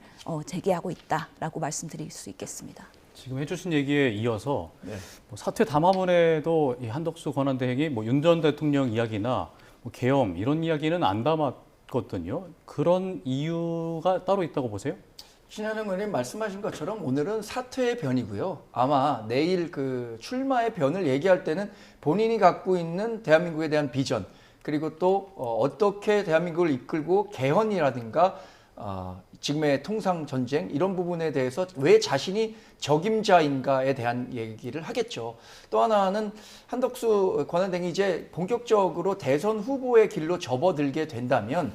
제기하고 있다라고 말씀드릴 수 있겠습니다. 지금 해주신 얘기에 이어서 뭐 사퇴 담화문에도 이 한덕수 권한대행이 뭐 윤 전 대통령 이야기나 뭐 계엄 이런 이야기는 안 담았거든요. 그런 이유가 따로 있다고 보세요? 신한영 의원님 말씀하신 것처럼 오늘은 사퇴의 변이고요. 아마 내일 그 출마의 변을 얘기할 때는 본인이 갖고 있는 대한민국에 대한 비전 그리고 또 어떻게 대한민국을 이끌고 개헌이라든가 지금의 통상 전쟁 이런 부분에 대해서 왜 자신이 적임자인가에 대한 얘기를 하겠죠. 또 하나는 한덕수 권한대행이 이제 본격적으로 대선 후보의 길로 접어들게 된다면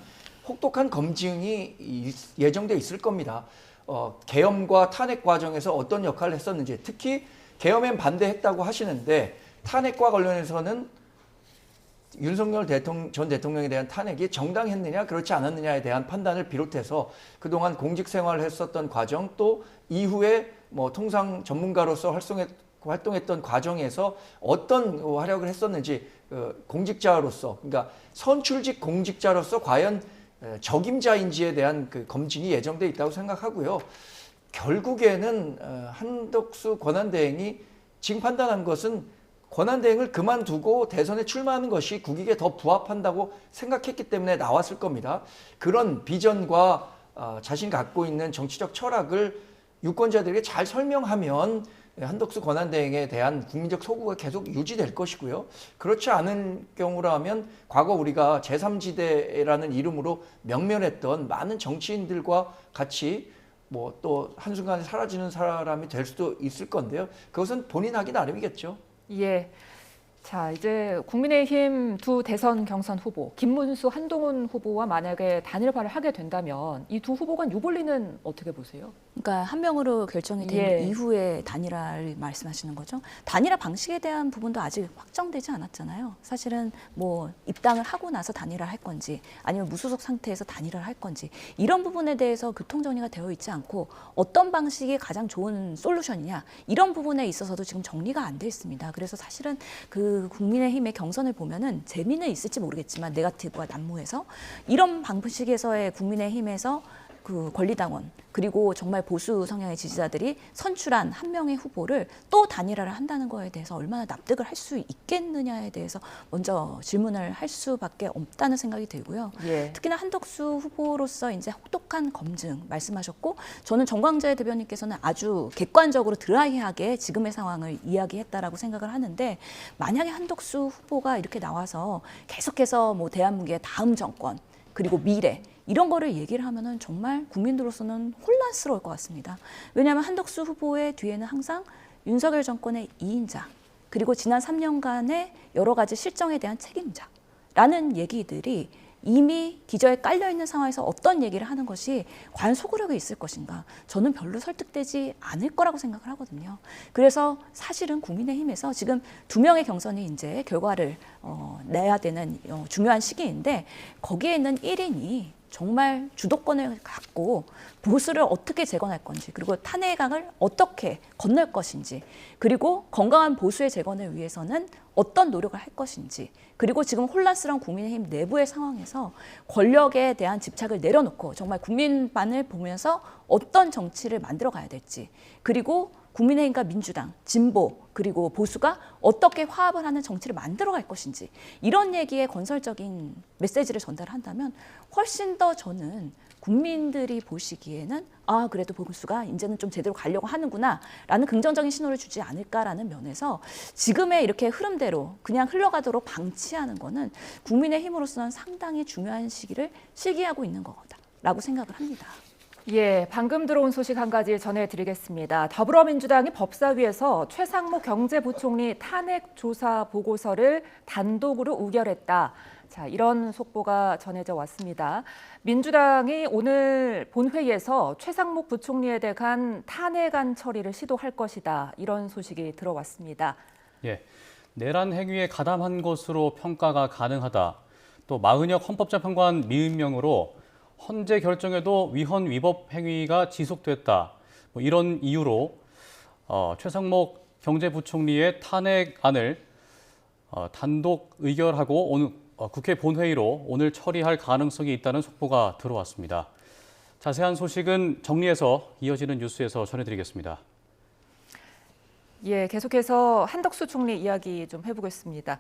혹독한 검증이 예정돼 있을 겁니다. 계엄과 탄핵 과정에서 어떤 역할을 했었는지 특히 계엄엔 반대했다고 하시는데 탄핵과 관련해서는 윤석열 전 대통령에 대한 탄핵이 정당했느냐 그렇지 않았느냐에 대한 판단을 비롯해서 그동안 공직 생활을 했었던 과정 또 이후에 뭐 통상 전문가로서 활동했던 과정에서 어떤 활약을 했었는지 공직자로서 그러니까 선출직 공직자로서 과연 적임자인지에 대한 그 검증이 예정돼 있다고 생각하고요. 결국에는 한덕수 권한대행이 지금 판단한 것은 권한대행을 그만두고 대선에 출마하는 것이 국익에 더 부합한다고 생각했기 때문에 나왔을 겁니다. 그런 비전과 자신이 갖고 있는 정치적 철학을 유권자들에게 잘 설명하면 한덕수 권한대행에 대한 국민적 소구가 계속 유지될 것이고요. 그렇지 않은 경우라면 과거 우리가 제3지대라는 이름으로 명명했던 많은 정치인들과 같이 뭐 또 한순간에 사라지는 사람이 될 수도 있을 건데요. 그것은 본인 하기 나름이겠죠. 예. 자, 이제 국민의힘 두 대선 경선 후보, 김문수, 한동훈 후보와 만약에 단일화를 하게 된다면 이 두 후보 간 유불리는 어떻게 보세요? 그러니까 한 명으로 결정이 된 예. 이후에 단일화를 말씀하시는 거죠. 단일화 방식에 대한 부분도 아직 확정되지 않았잖아요. 사실은 뭐 입당을 하고 나서 단일화를 할 건지 아니면 무소속 상태에서 단일화를 할 건지 이런 부분에 대해서 교통정리가 되어 있지 않고 어떤 방식이 가장 좋은 솔루션이냐 이런 부분에 있어서도 지금 정리가 안 돼 있습니다. 그래서 사실은 그 국민의힘의 경선을 보면은 재미는 있을지 모르겠지만 네거티브가 난무해서 이런 방식에서의 국민의힘에서 그 권리당원 그리고 정말 보수 성향의 지지자들이 선출한 한 명의 후보를 또 단일화를 한다는 거에 대해서 얼마나 납득을 할 수 있겠느냐에 대해서 먼저 질문을 할 수밖에 없다는 생각이 들고요. 예. 특히나 한덕수 후보로서 이제 혹독한 검증 말씀하셨고 저는 정광재 대변인께서는 아주 객관적으로 드라이하게 지금의 상황을 이야기했다라고 생각을 하는데 만약에 한덕수 후보가 이렇게 나와서 계속해서 뭐 대한민국의 다음 정권 그리고 미래 이런 거를 얘기를 하면은 정말 국민들로서는 혼란스러울 것 같습니다. 왜냐하면 한덕수 후보의 뒤에는 항상 윤석열 정권의 2인자 그리고 지난 3년간의 여러 가지 실정에 대한 책임자라는 얘기들이 이미 기저에 깔려 있는 상황에서 어떤 얘기를 하는 것이 과연 소구력이 있을 것인가? 저는 별로 설득되지 않을 거라고 생각을 하거든요. 그래서 사실은 국민의힘에서 지금 2명의 경선이 이제 결과를 내야 되는 중요한 시기인데 거기에 있는 1인이 정말 주도권을 갖고 보수를 어떻게 재건할 건지, 그리고 탄핵안을 어떻게 건널 것인지, 그리고 건강한 보수의 재건을 위해서는 어떤 노력을 할 것인지, 그리고 지금 혼란스러운 국민의힘 내부의 상황에서 권력에 대한 집착을 내려놓고 정말 국민만을 보면서 어떤 정치를 만들어 가야 될지, 그리고 국민의힘과 민주당, 진보, 그리고 보수가 어떻게 화합을 하는 정치를 만들어 갈 것인지, 이런 얘기에 건설적인 메시지를 전달한다면 훨씬 더 저는 국민들이 보시기에는 아, 그래도 보수가 이제는 좀 제대로 가려고 하는구나 라는 긍정적인 신호를 주지 않을까라는 면에서 지금의 이렇게 흐름대로 그냥 흘러가도록 방치하는 거는 국민의힘으로서는 상당히 중요한 시기를 실기하고 있는 거다라고 생각을 합니다. 예, 방금 들어온 소식 한 가지 전해드리겠습니다. 더불어민주당이 법사위에서 최상목 경제부총리 탄핵 조사 보고서를 단독으로 의결했다. 자, 이런 속보가 전해져 왔습니다. 민주당이 오늘 본회의에서 최상목 부총리에 대한 탄핵안 처리를 시도할 것이다. 이런 소식이 들어왔습니다. 예, 내란 행위에 가담한 것으로 평가가 가능하다. 또 마은혁 헌법재판관 미임명으로 헌재 결정에도 위헌 위법 행위가 지속됐다. 뭐 이런 이유로 최상목 경제부총리의 탄핵안을 단독 의결하고 오늘 국회 본회의로 오늘 처리할 가능성이 있다는 속보가 들어왔습니다. 자세한 소식은 정리해서 이어지는 뉴스에서 전해드리겠습니다. 예, 계속해서 한덕수 총리 이야기 좀 해보겠습니다.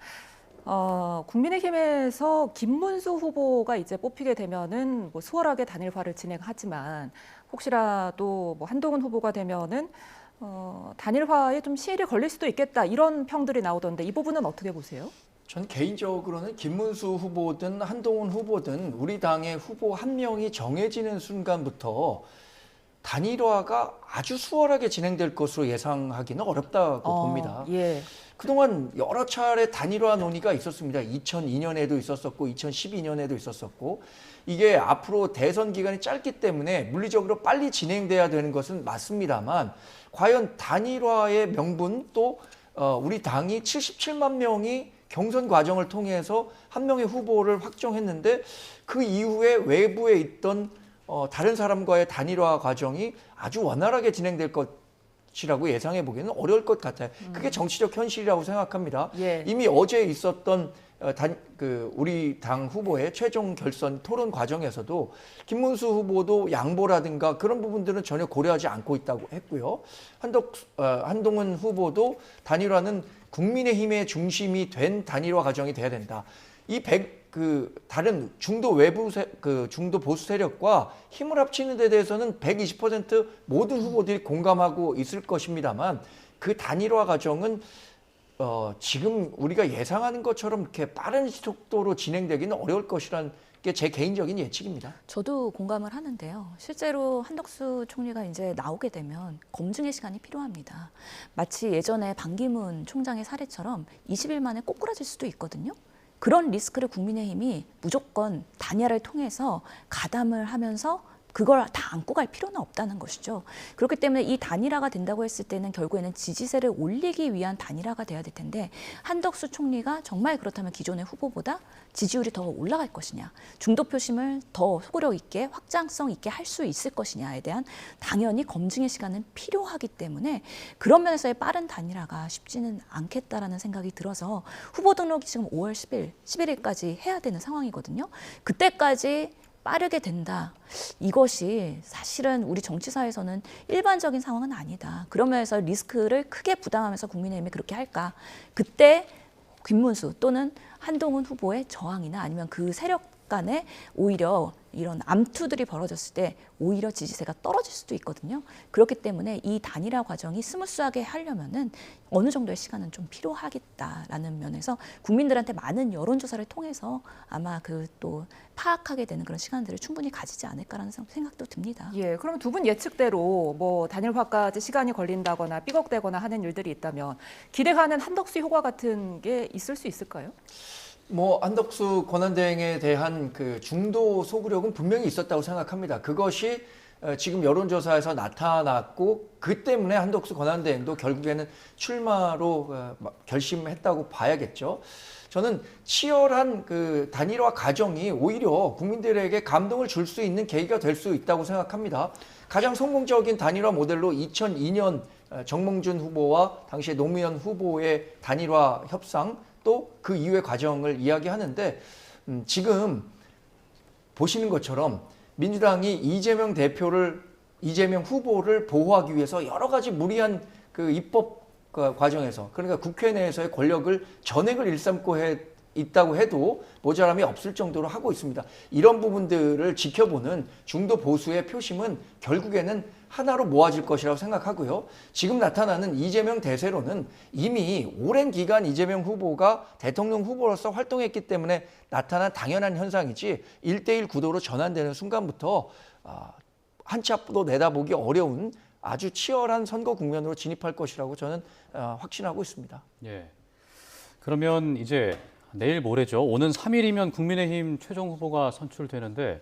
국민의힘에서 김문수 후보가 이제 뽑히게 되면은 뭐 수월하게 단일화를 진행하지만 혹시라도 뭐 한동훈 후보가 되면은 단일화에 좀 시일이 걸릴 수도 있겠다 이런 평들이 나오던데 이 부분은 어떻게 보세요? 전 개인적으로는 김문수 후보든 한동훈 후보든 우리 당의 후보 한 명이 정해지는 순간부터 단일화가 아주 수월하게 진행될 것으로 예상하기는 어렵다고 봅니다. 예. 그동안 여러 차례 단일화 논의가 있었습니다. 2002년에도 있었었고 2012년에도 있었었고 이게 앞으로 대선 기간이 짧기 때문에 물리적으로 빨리 진행돼야 되는 것은 맞습니다만 과연 단일화의 명분 또 우리 당이 77만 명이 경선 과정을 통해서 한 명의 후보를 확정했는데 그 이후에 외부에 있던 다른 사람과의 단일화 과정이 아주 원활하게 진행될 것이라고 예상해 보기에는 어려울 것 같아요. 그게 정치적 현실이라고 생각합니다. 예. 이미 어제 있었던 우리 당 후보의 최종 결선 토론 과정에서도 김문수 후보도 양보라든가 그런 부분들은 전혀 고려하지 않고 있다고 했고요. 한동훈 후보도 단일화는 국민의힘의 중심이 된 단일화 과정이 돼야 된다. 이 다른 중도 중도 보수 세력과 힘을 합치는 데 대해서는 120% 모든 후보들이 공감하고 있을 것입니다만 그 단일화 과정은 지금 우리가 예상하는 것처럼 이렇게 빠른 속도로 진행되기는 어려울 것이라는 게 제 개인적인 예측입니다. 저도 공감을 하는데요. 실제로 한덕수 총리가 이제 나오게 되면 검증의 시간이 필요합니다. 마치 예전에 반기문 총장의 사례처럼 20일 만에 꼬꾸라질 수도 있거든요. 그런 리스크를 국민의힘이 무조건 단일화를 통해서 가담을 하면서 그걸 다 안고 갈 필요는 없다는 것이죠. 그렇기 때문에 이 단일화가 된다고 했을 때는 결국에는 지지세를 올리기 위한 단일화가 돼야 될 텐데 한덕수 총리가 정말 그렇다면 기존의 후보보다 지지율이 더 올라갈 것이냐, 중도 표심을 더 소구력 있게 확장성 있게 할 수 있을 것이냐에 대한 당연히 검증의 시간은 필요하기 때문에 그런 면에서의 빠른 단일화가 쉽지는 않겠다라는 생각이 들어서 후보 등록이 지금 5월 11일까지 해야 되는 상황이거든요. 그때까지 빠르게 된다. 이것이 사실은 우리 정치사에서는 일반적인 상황은 아니다. 그러면서 리스크를 크게 부담하면서 국민의힘이 그렇게 할까? 그때 김문수 또는 한동훈 후보의 저항이나 아니면 그 세력 간에 오히려 이런 암투들이 벌어졌을 때 오히려 지지세가 떨어질 수도 있거든요. 그렇기 때문에 이 단일화 과정이 스무스하게 하려면은 어느 정도의 시간은 좀 필요하겠다라는 면에서 국민들한테 많은 여론조사를 통해서 아마 그 또 파악하게 되는 그런 시간들을 충분히 가지지 않을까라는 생각도 듭니다. 예, 그럼 두 분 예측대로 뭐 단일화까지 시간이 걸린다거나 삐걱대거나 하는 일들이 있다면 기대하는 한덕수 효과 같은 게 있을 수 있을까요? 뭐 한덕수 권한대행에 대한 그 중도 소구력은 분명히 있었다고 생각합니다. 그것이 지금 여론조사에서 나타났고 그 때문에 한덕수 권한대행도 결국에는 출마로 결심했다고 봐야겠죠. 저는 치열한 그 단일화 과정이 오히려 국민들에게 감동을 줄 수 있는 계기가 될 수 있다고 생각합니다. 가장 성공적인 단일화 모델로 2002년 정몽준 후보와 당시에 노무현 후보의 단일화 협상 또 그 이후의 과정을 이야기하는데 지금 보시는 것처럼 민주당이 이재명 후보를 보호하기 위해서 여러 가지 무리한 그 입법 과정에서 그러니까 국회 내에서의 권력을 전액을 일삼고 있다고 해도 모자람이 없을 정도로 하고 있습니다. 이런 부분들을 지켜보는 중도 보수의 표심은 결국에는 하나로 모아질 것이라고 생각하고요. 지금 나타나는 이재명 대세로는 이미 오랜 기간 이재명 후보가 대통령 후보로서 활동했기 때문에 나타난 당연한 현상이지 1대1 구도로 전환되는 순간부터 한 치 앞도 내다보기 어려운 아주 치열한 선거 국면으로 진입할 것이라고 저는 확신하고 있습니다. 예. 그러면 이제 내일 모레죠. 오는 3일이면 국민의힘 최종 후보가 선출되는데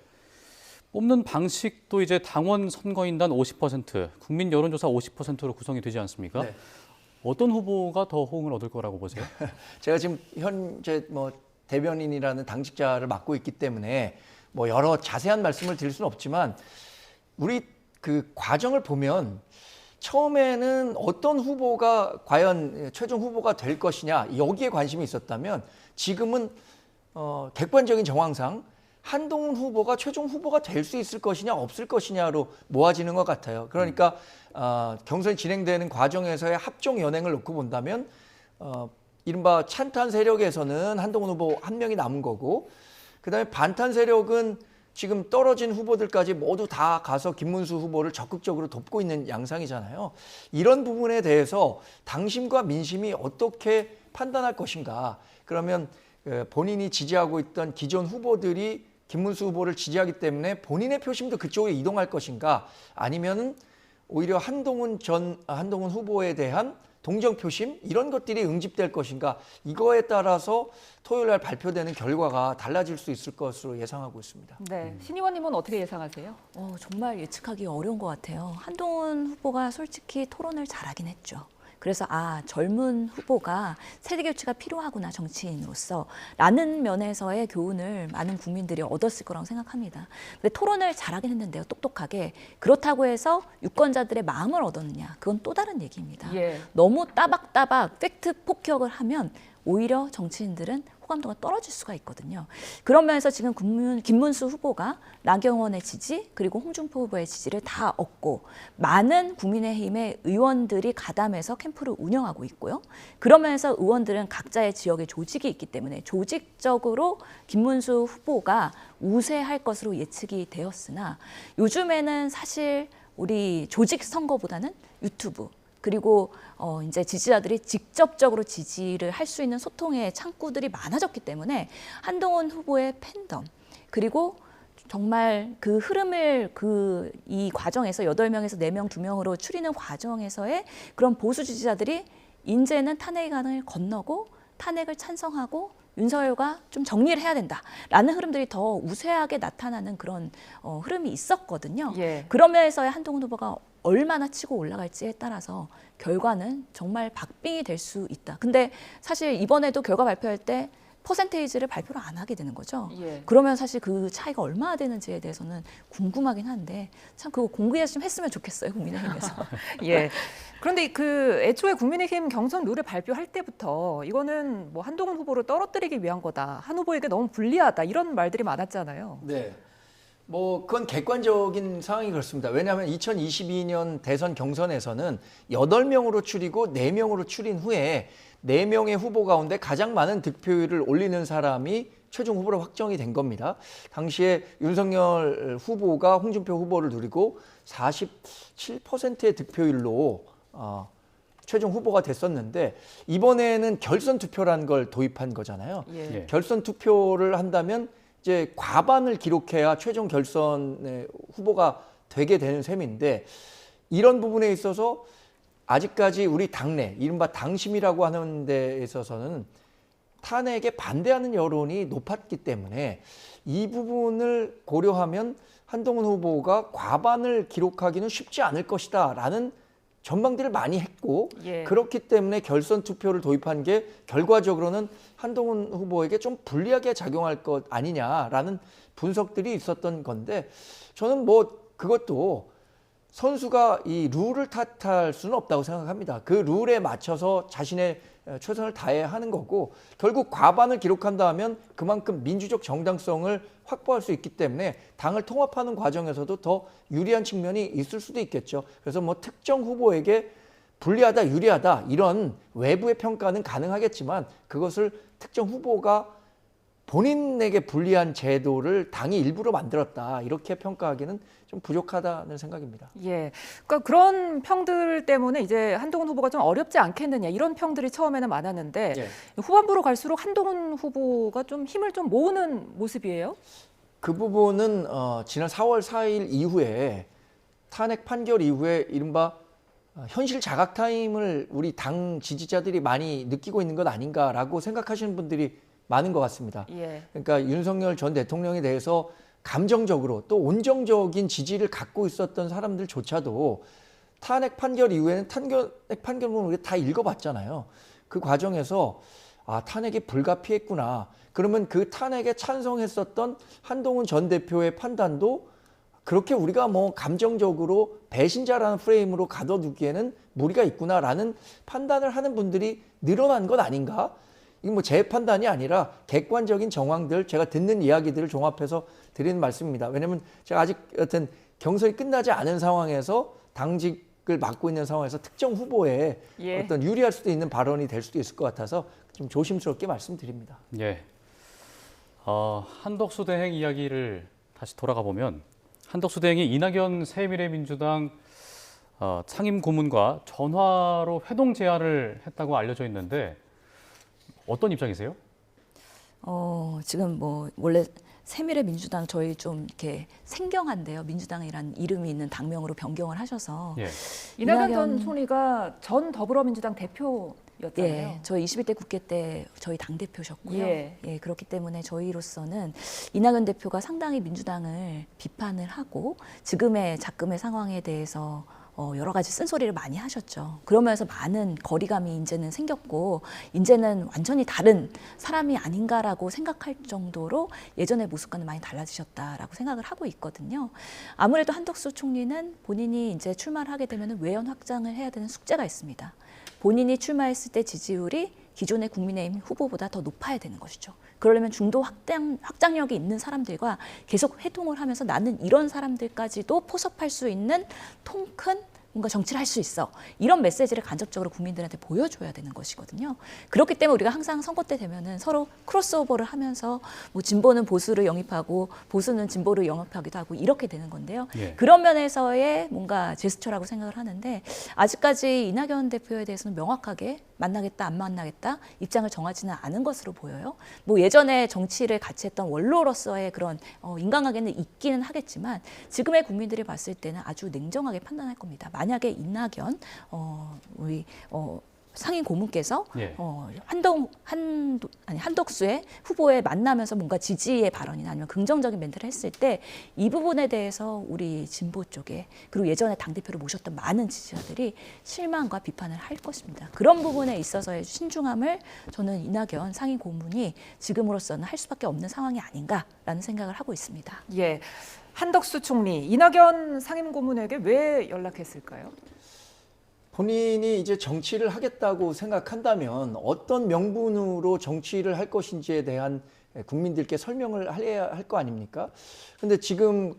뽑는 방식도 이제 당원 선거인단 50%, 국민 여론조사 50%로 구성이 되지 않습니까? 네. 어떤 후보가 더 호응을 얻을 거라고 보세요? 제가 지금 현재 뭐 대변인이라는 당직자를 맡고 있기 때문에 뭐 여러 자세한 말씀을 드릴 수는 없지만 우리 그 과정을 보면 처음에는 어떤 후보가 과연 최종 후보가 될 것이냐 여기에 관심이 있었다면 지금은 객관적인 정황상 한동훈 후보가 최종 후보가 될 수 있을 것이냐 없을 것이냐로 모아지는 것 같아요. 그러니까 경선이 진행되는 과정에서의 합종 연행을 놓고 본다면 이른바 찬탄 세력에서는 한동훈 후보 한 명이 남은 거고 그다음에 반탄 세력은 지금 떨어진 후보들까지 모두 다 가서 김문수 후보를 적극적으로 돕고 있는 양상이잖아요. 이런 부분에 대해서 당심과 민심이 어떻게 판단할 것인가. 그러면 본인이 지지하고 있던 기존 후보들이 김문수 후보를 지지하기 때문에 본인의 표심도 그쪽에 이동할 것인가. 아니면은 오히려 한동훈 후보에 대한 동정 표심 이런 것들이 응집될 것인가. 이거에 따라서 토요일 날 발표되는 결과가 달라질 수 있을 것으로 예상하고 있습니다. 네, 신 의원님은 어떻게 예상하세요? 정말 예측하기 어려운 것 같아요. 한동훈 후보가 솔직히 토론을 잘하긴 했죠. 그래서 젊은 후보가 세대 교체가 필요하구나 정치인으로서 라는 면에서의 교훈을 많은 국민들이 얻었을 거라고 생각합니다. 근데 토론을 잘하긴 했는데요. 똑똑하게. 그렇다고 해서 유권자들의 마음을 얻었느냐. 그건 또 다른 얘기입니다. 예. 너무 따박따박 팩트 폭격을 하면 오히려 정치인들은 호감도가 떨어질 수가 있거든요. 그런 면에서 지금 김문수 후보가 나경원의 지지 그리고 홍준표 후보의 지지를 다 얻고 많은 국민의힘의 의원들이 가담해서 캠프를 운영하고 있고요. 그런 면에서 의원들은 각자의 지역에 조직이 있기 때문에 조직적으로 김문수 후보가 우세할 것으로 예측이 되었으나 요즘에는 사실 우리 조직 선거보다는 유튜브 그리고 이제 지지자들이 직접적으로 지지를 할 수 있는 소통의 창구들이 많아졌기 때문에 한동훈 후보의 팬덤 그리고 정말 그 흐름을 이 과정에서 8명에서 4명, 2명으로 추리는 과정에서의 그런 보수 지지자들이 이제는 탄핵안을 건너고 탄핵을 찬성하고 윤석열과 좀 정리를 해야 된다라는 흐름들이 더 우세하게 나타나는 그런 흐름이 있었거든요. 예. 그런 면에서의 한동훈 후보가 얼마나 치고 올라갈지에 따라서 결과는 정말 박빙이 될 수 있다. 근데 사실 이번에도 결과 발표할 때 퍼센테이지를 발표를 안 하게 되는 거죠. 예. 그러면 사실 그 차이가 얼마나 되는지에 대해서는 궁금하긴 한데 참 그거 공개해서 좀 했으면 좋겠어요. 국민의힘에서. 예. 그런데 그 애초에 국민의힘 경선 룰을 발표할 때부터 이거는 뭐 한동훈 후보를 떨어뜨리기 위한 거다. 한 후보에게 너무 불리하다. 이런 말들이 많았잖아요. 네. 뭐 그건 객관적인 상황이 그렇습니다. 왜냐하면 2022년 대선 경선에서는 8명으로 추리고 4명으로 추린 후에 4명의 후보 가운데 가장 많은 득표율을 올리는 사람이 최종 후보로 확정이 된 겁니다. 당시에 윤석열 후보가 홍준표 후보를 누리고 47%의 득표율로 최종 후보가 됐었는데 이번에는 결선 투표라는 걸 도입한 거잖아요. 예. 결선 투표를 한다면 이제 과반을 기록해야 최종 결선의 후보가 되게 되는 셈인데 이런 부분에 있어서 아직까지 우리 당내 이른바 당심이라고 하는 데 있어서는 탄핵에 반대하는 여론이 높았기 때문에 이 부분을 고려하면 한동훈 후보가 과반을 기록하기는 쉽지 않을 것이다라는 전망들을 많이 했고 예. 그렇기 때문에 결선 투표를 도입한 게 결과적으로는 한동훈 후보에게 좀 불리하게 작용할 것 아니냐라는 분석들이 있었던 건데 저는 뭐 그것도 선수가 이 룰을 탓할 수는 없다고 생각합니다. 그 룰에 맞춰서 자신의 최선을 다해야 하는 거고 결국 과반을 기록한다 하면 그만큼 민주적 정당성을 확보할 수 있기 때문에 당을 통합하는 과정에서도 더 유리한 측면이 있을 수도 있겠죠. 그래서 뭐 특정 후보에게 불리하다, 유리하다 이런 외부의 평가는 가능하겠지만 그것을 특정 후보가 본인에게 불리한 제도를 당이 일부러 만들었다 이렇게 평가하기는 좀 부족하다는 생각입니다. 예, 그러니까 그런 평들 때문에 이제 한동훈 후보가 좀 어렵지 않겠느냐 이런 평들이 처음에는 많았는데 예. 후반부로 갈수록 한동훈 후보가 좀 힘을 좀 모으는 모습이에요. 그 부분은 지난 4월 4일 이후에 탄핵 판결 이후에 이른바 현실 자각 타임을 우리 당 지지자들이 많이 느끼고 있는 것 아닌가라고 생각하시는 분들이 많은 것 같습니다. 예. 그러니까 윤석열 전 대통령에 대해서 감정적으로 또 온정적인 지지를 갖고 있었던 사람들조차도 탄핵 판결 이후에는 탄핵 판결문을 우리가 다 읽어봤잖아요. 그 과정에서 탄핵이 불가피했구나. 그러면 그 탄핵에 찬성했었던 한동훈 전 대표의 판단도 그렇게 우리가 뭐 감정적으로 배신자라는 프레임으로 가둬두기에는 무리가 있구나라는 판단을 하는 분들이 늘어난 것 아닌가? 이건 뭐 제 판단이 아니라 객관적인 정황들, 제가 듣는 이야기들을 종합해서 드리는 말씀입니다. 왜냐하면 제가 아직 여튼 경선이 끝나지 않은 상황에서 당직을 맡고 있는 상황에서 특정 후보에 예. 어떤 유리할 수도 있는 발언이 될 수도 있을 것 같아서 좀 조심스럽게 말씀드립니다. 예. 한덕수 대행 이야기를 다시 돌아가 보면 한덕수 대행이 이낙연 새미래민주당 상임 고문과 전화로 회동 제안을 했다고 알려져 있는데 어떤 입장이세요? 지금 뭐 원래 새미래민주당 저희 좀 이렇게 생경한데요. 민주당이란 이름이 있는 당명으로 변경을 하셔서 예. 이낙연 전 총리가 전 더불어민주당 대표였잖아요. 예, 저희 21대 국회 때 저희 당대표셨고요. 예. 예, 그렇기 때문에 저희로서는 이낙연 대표가 상당히 민주당을 비판을 하고 지금의 작금의 상황에 대해서 여러 가지 쓴소리를 많이 하셨죠. 그러면서 많은 거리감이 이제는 생겼고 이제는 완전히 다른 사람이 아닌가라고 생각할 정도로 예전의 모습과는 많이 달라지셨다라고 생각을 하고 있거든요. 아무래도 한덕수 총리는 본인이 이제 출마를 하게 되면 외연 확장을 해야 되는 숙제가 있습니다. 본인이 출마했을 때 지지율이 기존의 국민의힘 후보보다 더 높아야 되는 것이죠. 그러려면 중도 확장력이 있는 사람들과 계속 회동을 하면서 나는 이런 사람들까지도 포섭할 수 있는 통 큰 뭔가 정치를 할 수 있어. 이런 메시지를 간접적으로 국민들한테 보여줘야 되는 것이거든요. 그렇기 때문에 우리가 항상 선거 때 되면은 서로 크로스오버를 하면서 뭐 진보는 보수를 영입하고 보수는 진보를 영입하기도 하고 이렇게 되는 건데요. 예. 그런 면에서의 뭔가 제스처라고 생각을 하는데 아직까지 이낙연 대표에 대해서는 명확하게 만나겠다 안 만나겠다 입장을 정하지는 않은 것으로 보여요. 뭐 예전에 정치를 같이 했던 원로로서의 그런 인간관계는 있기는 하겠지만 지금의 국민들이 봤을 때는 아주 냉정하게 판단할 겁니다. 만약에 이낙연 우리 상임 고문께서 예. 한덕수의 후보에 만나면서 뭔가 지지의 발언이나 아니면 긍정적인 멘트를 했을 때 이 부분에 대해서 우리 진보 쪽에 그리고 예전에 당대표를 모셨던 많은 지지자들이 실망과 비판을 할 것입니다. 그런 부분에 있어서의 신중함을 저는 이낙연 상임 고문이 지금으로서는 할 수밖에 없는 상황이 아닌가라는 생각을 하고 있습니다. 예, 한덕수 총리, 이낙연 상임 고문에게 왜 연락했을까요? 본인이 이제 정치를 하겠다고 생각한다면 어떤 명분으로 정치를 할 것인지에 대한 국민들께 설명을 해야 할 거 아닙니까? 근데 지금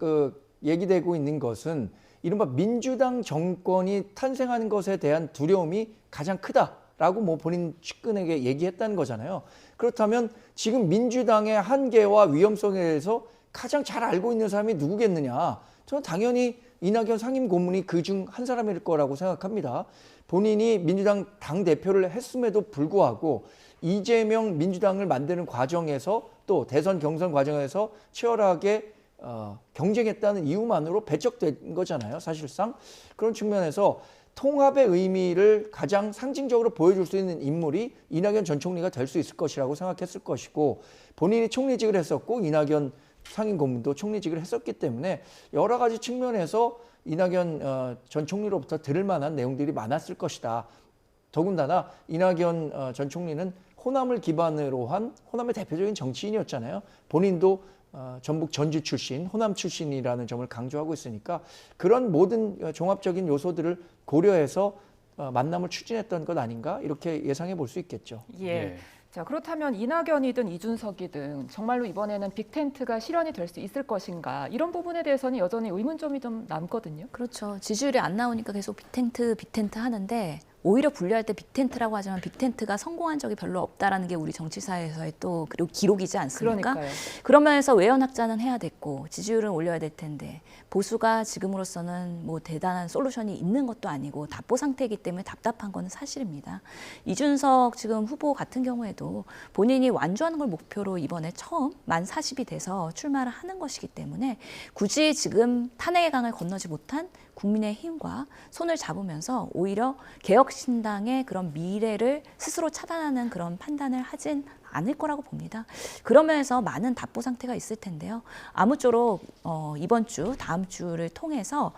얘기되고 있는 것은 이른바 민주당 정권이 탄생하는 것에 대한 두려움이 가장 크다라고 뭐 본인 측근에게 얘기했다는 거잖아요. 그렇다면 지금 민주당의 한계와 위험성에 대해서 가장 잘 알고 있는 사람이 누구겠느냐? 저는 당연히 이낙연 상임 고문이 그중 한 사람일 거라고 생각합니다. 본인이 민주당 당대표를 했음에도 불구하고 이재명 민주당을 만드는 과정에서 또 대선 경선 과정에서 치열하게 경쟁했다는 이유만으로 배척된 거잖아요. 사실상. 그런 측면에서 통합의 의미를 가장 상징적으로 보여줄 수 있는 인물이 이낙연 전 총리가 될 수 있을 것이라고 생각했을 것이고 본인이 총리직을 했었고 이낙연 상임고문도 총리직을 했었기 때문에 여러 가지 측면에서 이낙연 전 총리로부터 들을 만한 내용들이 많았을 것이다. 더군다나 이낙연 전 총리는 호남을 기반으로 한 호남의 대표적인 정치인이었잖아요. 본인도 전북 전주 출신, 호남 출신이라는 점을 강조하고 있으니까 그런 모든 종합적인 요소들을 고려해서 만남을 추진했던 것 아닌가 이렇게 예상해 볼 수 있겠죠. 예. 자, 그렇다면 이낙연이든 이준석이든 정말로 이번에는 빅텐트가 실현이 될 수 있을 것인가 이런 부분에 대해서는 여전히 의문점이 좀 남거든요. 그렇죠. 지지율이 안 나오니까 계속 빅텐트 하는데 오히려 분류할 때 빅텐트라고 하지만 빅텐트가 성공한 적이 별로 없다라는 게 우리 정치사에서의 또 그리고 기록이지 않습니까? 그러니까요. 그런 면에서 외연 확장은 해야 됐고 지지율은 올려야 될 텐데 보수가 지금으로서는 뭐 대단한 솔루션이 있는 것도 아니고 답보 상태이기 때문에 답답한 건 사실입니다. 이준석 지금 후보 같은 경우에도 본인이 완주하는 걸 목표로 이번에 처음 만 40이 돼서 출마를 하는 것이기 때문에 굳이 지금 탄핵의 강을 건너지 못한 국민의힘과 손을 잡으면서 오히려 개혁신당의 그런 미래를 스스로 차단하는 그런 판단을 하진 않을 거라고 봅니다. 그러면서 많은 답보 상태가 있을 텐데요. 아무쪼록 이번 주, 다음 주를 통해서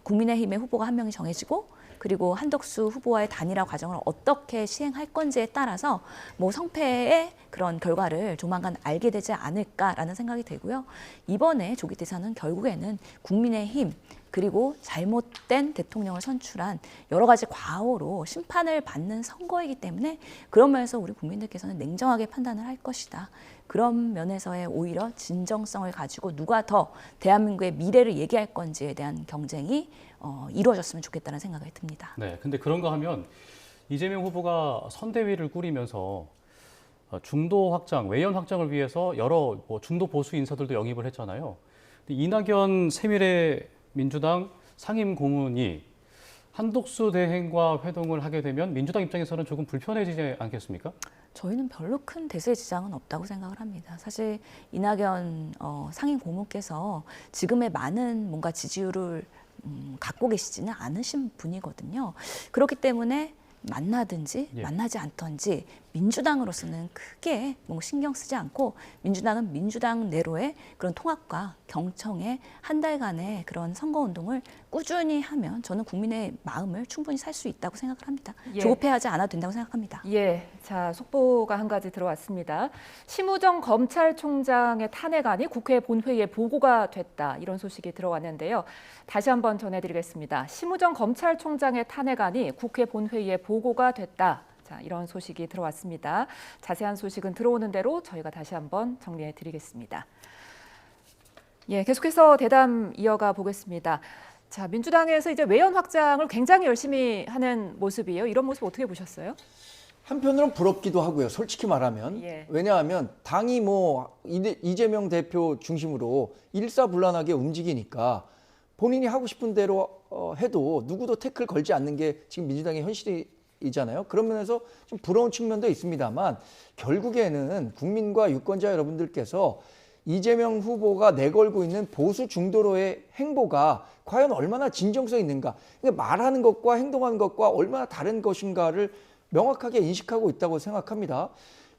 국민의힘의 후보가 한 명이 정해지고 그리고 한덕수 후보와의 단일화 과정을 어떻게 시행할 건지에 따라서 뭐 성패의 그런 결과를 조만간 알게 되지 않을까라는 생각이 들고요. 이번에 조기 대선은 결국에는 국민의힘 그리고 잘못된 대통령을 선출한 여러 가지 과오로 심판을 받는 선거이기 때문에 그런 면에서 우리 국민들께서는 냉정하게 판단을 할 것이다. 그런 면에서의 오히려 진정성을 가지고 누가 더 대한민국의 미래를 얘기할 건지에 대한 경쟁이 이루어졌으면 좋겠다는 생각이 듭니다. 네, 근데 그런가 하면 이재명 후보가 선대위를 꾸리면서 중도 확장, 외연 확장을 위해서 여러 중도 보수 인사들도 영입을 했잖아요. 근데 이낙연 세밀의 민주당 상임 고문이 한독수 대행과 회동을 하게 되면 민주당 입장에서는 조금 불편해지지 않겠습니까? 저희는 별로 큰 대세의 지장은 없다고 생각을 합니다. 사실 이낙연 상임 고문께서 지금의 많은 뭔가 지지율을 갖고 계시지는 않으신 분이거든요. 그렇기 때문에 만나든지 만나지 않던지 민주당으로서는 크게 뭔가 신경 쓰지 않고 민주당은 민주당 내로의 그런 통합과 경청의 한 달간의 그런 선거운동을 꾸준히 하면 저는 국민의 마음을 충분히 살 수 있다고 생각을 합니다. 예. 조급해하지 않아도 된다고 생각합니다. 예, 자 속보가 한 가지 들어왔습니다. 심우정 검찰총장의 탄핵안이 국회 본회의에 보고가 됐다 이런 소식이 들어왔는데요. 다시 한번 전해드리겠습니다. 심우정 검찰총장의 탄핵안이 국회 본회의에 보고가 됐다. 자, 이런 소식이 들어왔습니다. 자세한 소식은 들어오는 대로 저희가 다시 한번 정리해드리겠습니다. 예, 계속해서 대담 이어가 보겠습니다. 자, 민주당에서 이제 외연 확장을 굉장히 열심히 하는 모습이에요. 이런 모습 어떻게 보셨어요? 한편으로는 부럽기도 하고요. 솔직히 말하면. 예. 왜냐하면 당이 뭐 이재명 대표 중심으로 일사불란하게 움직이니까 본인이 하고 싶은 대로 해도 누구도 태클 걸지 않는 게 지금 민주당의 현실이잖아요. 그런 면에서 좀 부러운 측면도 있습니다만 결국에는 국민과 유권자 여러분들께서 이재명 후보가 내걸고 있는 보수 중도로의 행보가 과연 얼마나 진정성 있는가, 그러니까 말하는 것과 행동하는 것과 얼마나 다른 것인가를 명확하게 인식하고 있다고 생각합니다.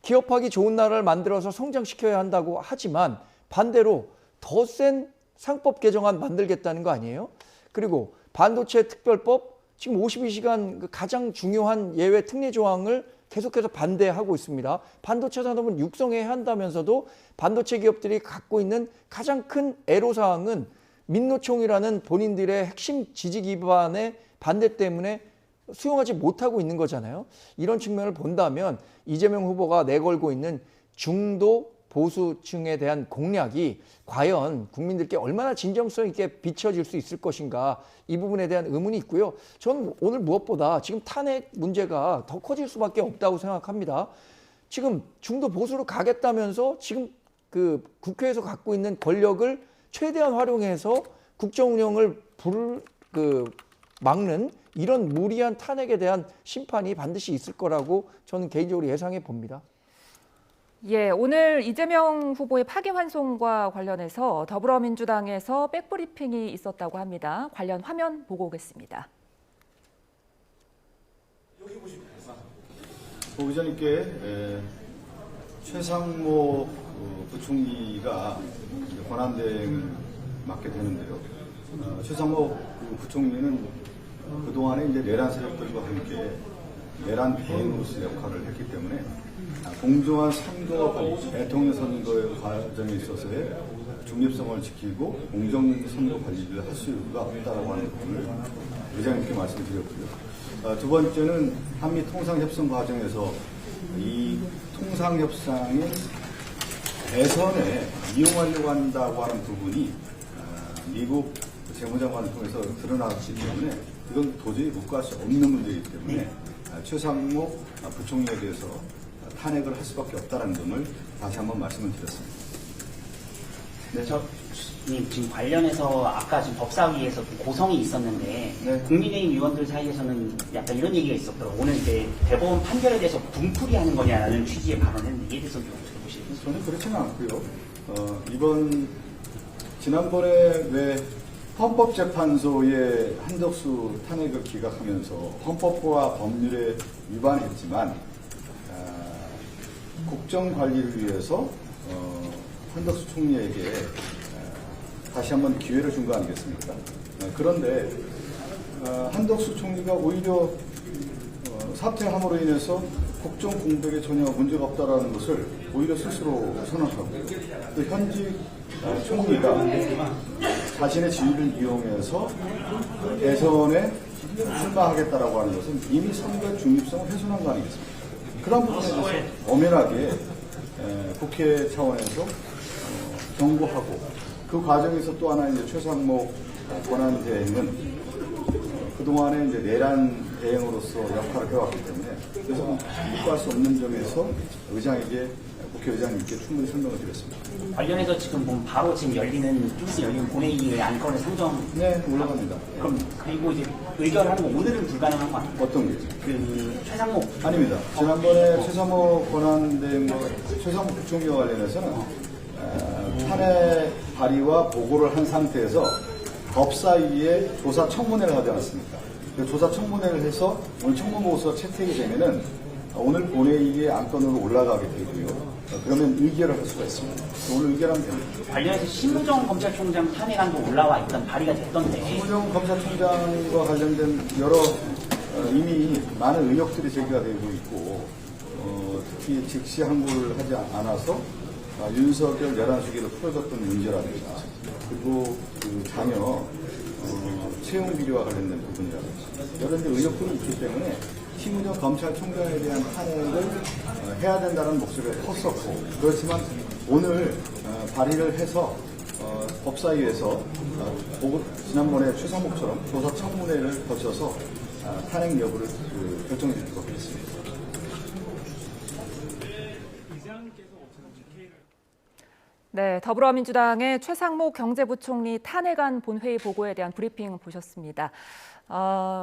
기업하기 좋은 나라를 만들어서 성장시켜야 한다고 하지만 반대로 더 센 상법 개정안 만들겠다는 거 아니에요? 그리고 반도체 특별법, 지금 52시간 가장 중요한 예외 특례 조항을 계속해서 반대하고 있습니다. 반도체 산업은 육성해야 한다면서도 반도체 기업들이 갖고 있는 가장 큰 애로사항은 민노총이라는 본인들의 핵심 지지 기반의 반대 때문에 수용하지 못하고 있는 거잖아요. 이런 측면을 본다면 이재명 후보가 내걸고 있는 중도 보수층에 대한 공략이 과연 국민들께 얼마나 진정성 있게 비춰질 수 있을 것인가, 이 부분에 대한 의문이 있고요. 저는 오늘 무엇보다 지금 탄핵 문제가 더 커질 수밖에 없다고 생각합니다. 지금 중도 보수로 가겠다면서 지금 그 국회에서 갖고 있는 권력을 최대한 활용해서 국정 운영을 막는 이런 무리한 탄핵에 대한 심판이 반드시 있을 거라고 저는 개인적으로 예상해 봅니다. 예, 오늘 이재명 후보의 파기환송과 관련해서 더불어민주당에서 백브리핑이 있었다고 합니다. 관련 화면 보고 오겠습니다. 기자님께 최상목 부총리가 권한대행을 맡게 되는데요. 최상목 부총리는 그동안에 이제 내란 세력들과 함께 내란 대행으로서 역할을 했기 때문에 공정한 선거와 대통령 선거의 과정에 있어서의 중립성을 지키고 공정 선거 관리를 할 수가 없다라고 하는 부분을 의장님께 말씀드렸고요. 두 번째는 한미 통상협상 과정에서 이 통상협상의 대선에 이용하려고 한다고 하는 부분이 미국 재무장관을 통해서 드러났기 때문에 이건 도저히 묵과할 수 없는 문제이기 때문에 최상목 부총리에 대해서 탄핵을 할 수밖에 없다는 점을 다시 한번 말씀을 드렸습니다. 네, 지금 관련해서 아까 지금 법사위에서 고성이 있었는데 네. 국민의힘 의원들 사이에서는 약간 이런 얘기가 있었더라고요. 오늘 이제 대법원 판결에 대해서 뭉풀이하는 거냐라는 취지의 발언했는데 이에 대해서 좀 어떻게 보시는지. 저는 그렇지는 않고요. 이번 지난번에 왜 헌법재판소의 한덕수 탄핵을 기각하면서 헌법과 법률에 위반했지만 국정관리를 위해서 한덕수 총리에게 다시 한번 기회를 준 거 아니겠습니까? 그런데 한덕수 총리가 오히려 사퇴함으로 인해서 국정 공백에 전혀 문제가 없다라는 것을 오히려 스스로 선언하고 또 현직 총리가 자신의 지위를 이용해서 대선에 출마하겠다라고 하는 것은 이미 선거의 중립성을 훼손한 거 아니겠습니까? 그런 부분에 대해서 엄연하게 국회 차원에서 경고하고 그 과정에서 또 하나 이제 최상목 권한대행은 그동안에 이제 내란 대행으로서 역할을 해왔기 때문에 그래서 묵과할 수 없는 점에서 국회의장님께 충분히 설명을 드렸습니다. 관련해서 지금 보면 바로 지금 좀 있으면 열리는 본회의의 안건을 상정. 네, 올라갑니다. 그럼 그리고 이제 의결하는 거 오늘은 불가능한 거 아니에요? 어떤 게죠? 최상목. 아닙니다. 지난번에 최상목 권한대행과 최상목 부총리와 관련해서는 탄핵 발의와 보고를 한 상태에서 법사위에 조사 청문회를 하지 않았습니까? 그 조사 청문회를 해서 오늘 청문보고서가 채택이 되면은 오늘 본회의의 안건으로 올라가게 되고요. 그러면 의결을 할 수가 있습니다. 오늘 의결하면 됩니다. 관련해서 심우정 검찰총장 탄핵안도 올라와 있던 발의가 됐던데. 심우정 검찰총장과 관련된 여러 이미 많은 의혹들이 제기가 되고 있고 특히 즉시 항고를 하지 않아서 윤석열 11수기를 풀어줬던 문제라든가 그리고 그 자녀 채용 비리와 관련된 부분이라든지 여러 의혹들이 있기 때문에 심우정 검찰총장에 대한 탄핵을 해야 된다는 목소리가 컸었고 그렇지만 오늘 발의를 해서 법사위에서 지난번에 최상목처럼 조사 청문회를 거쳐서 탄핵 여부를 결정해 주도록 하겠습니다. 네, 더불어민주당의 최상목 경제부총리 탄핵안 본회의 보고에 대한 브리핑 보셨습니다.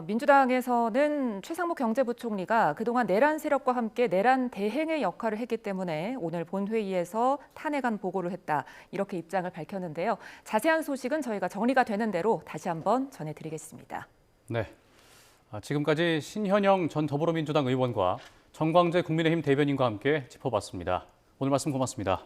민주당에서는 최상목 경제부총리가 그동안 내란 세력과 함께 내란 대행의 역할을 했기 때문에 오늘 본회의에서 탄핵안 보고를 했다. 이렇게 입장을 밝혔는데요. 자세한 소식은 저희가 정리가 되는 대로 다시 한번 전해드리겠습니다. 네, 지금까지 신현영 전 더불어민주당 의원과 정광재 국민의힘 대변인과 함께 짚어봤습니다. 오늘 말씀 고맙습니다.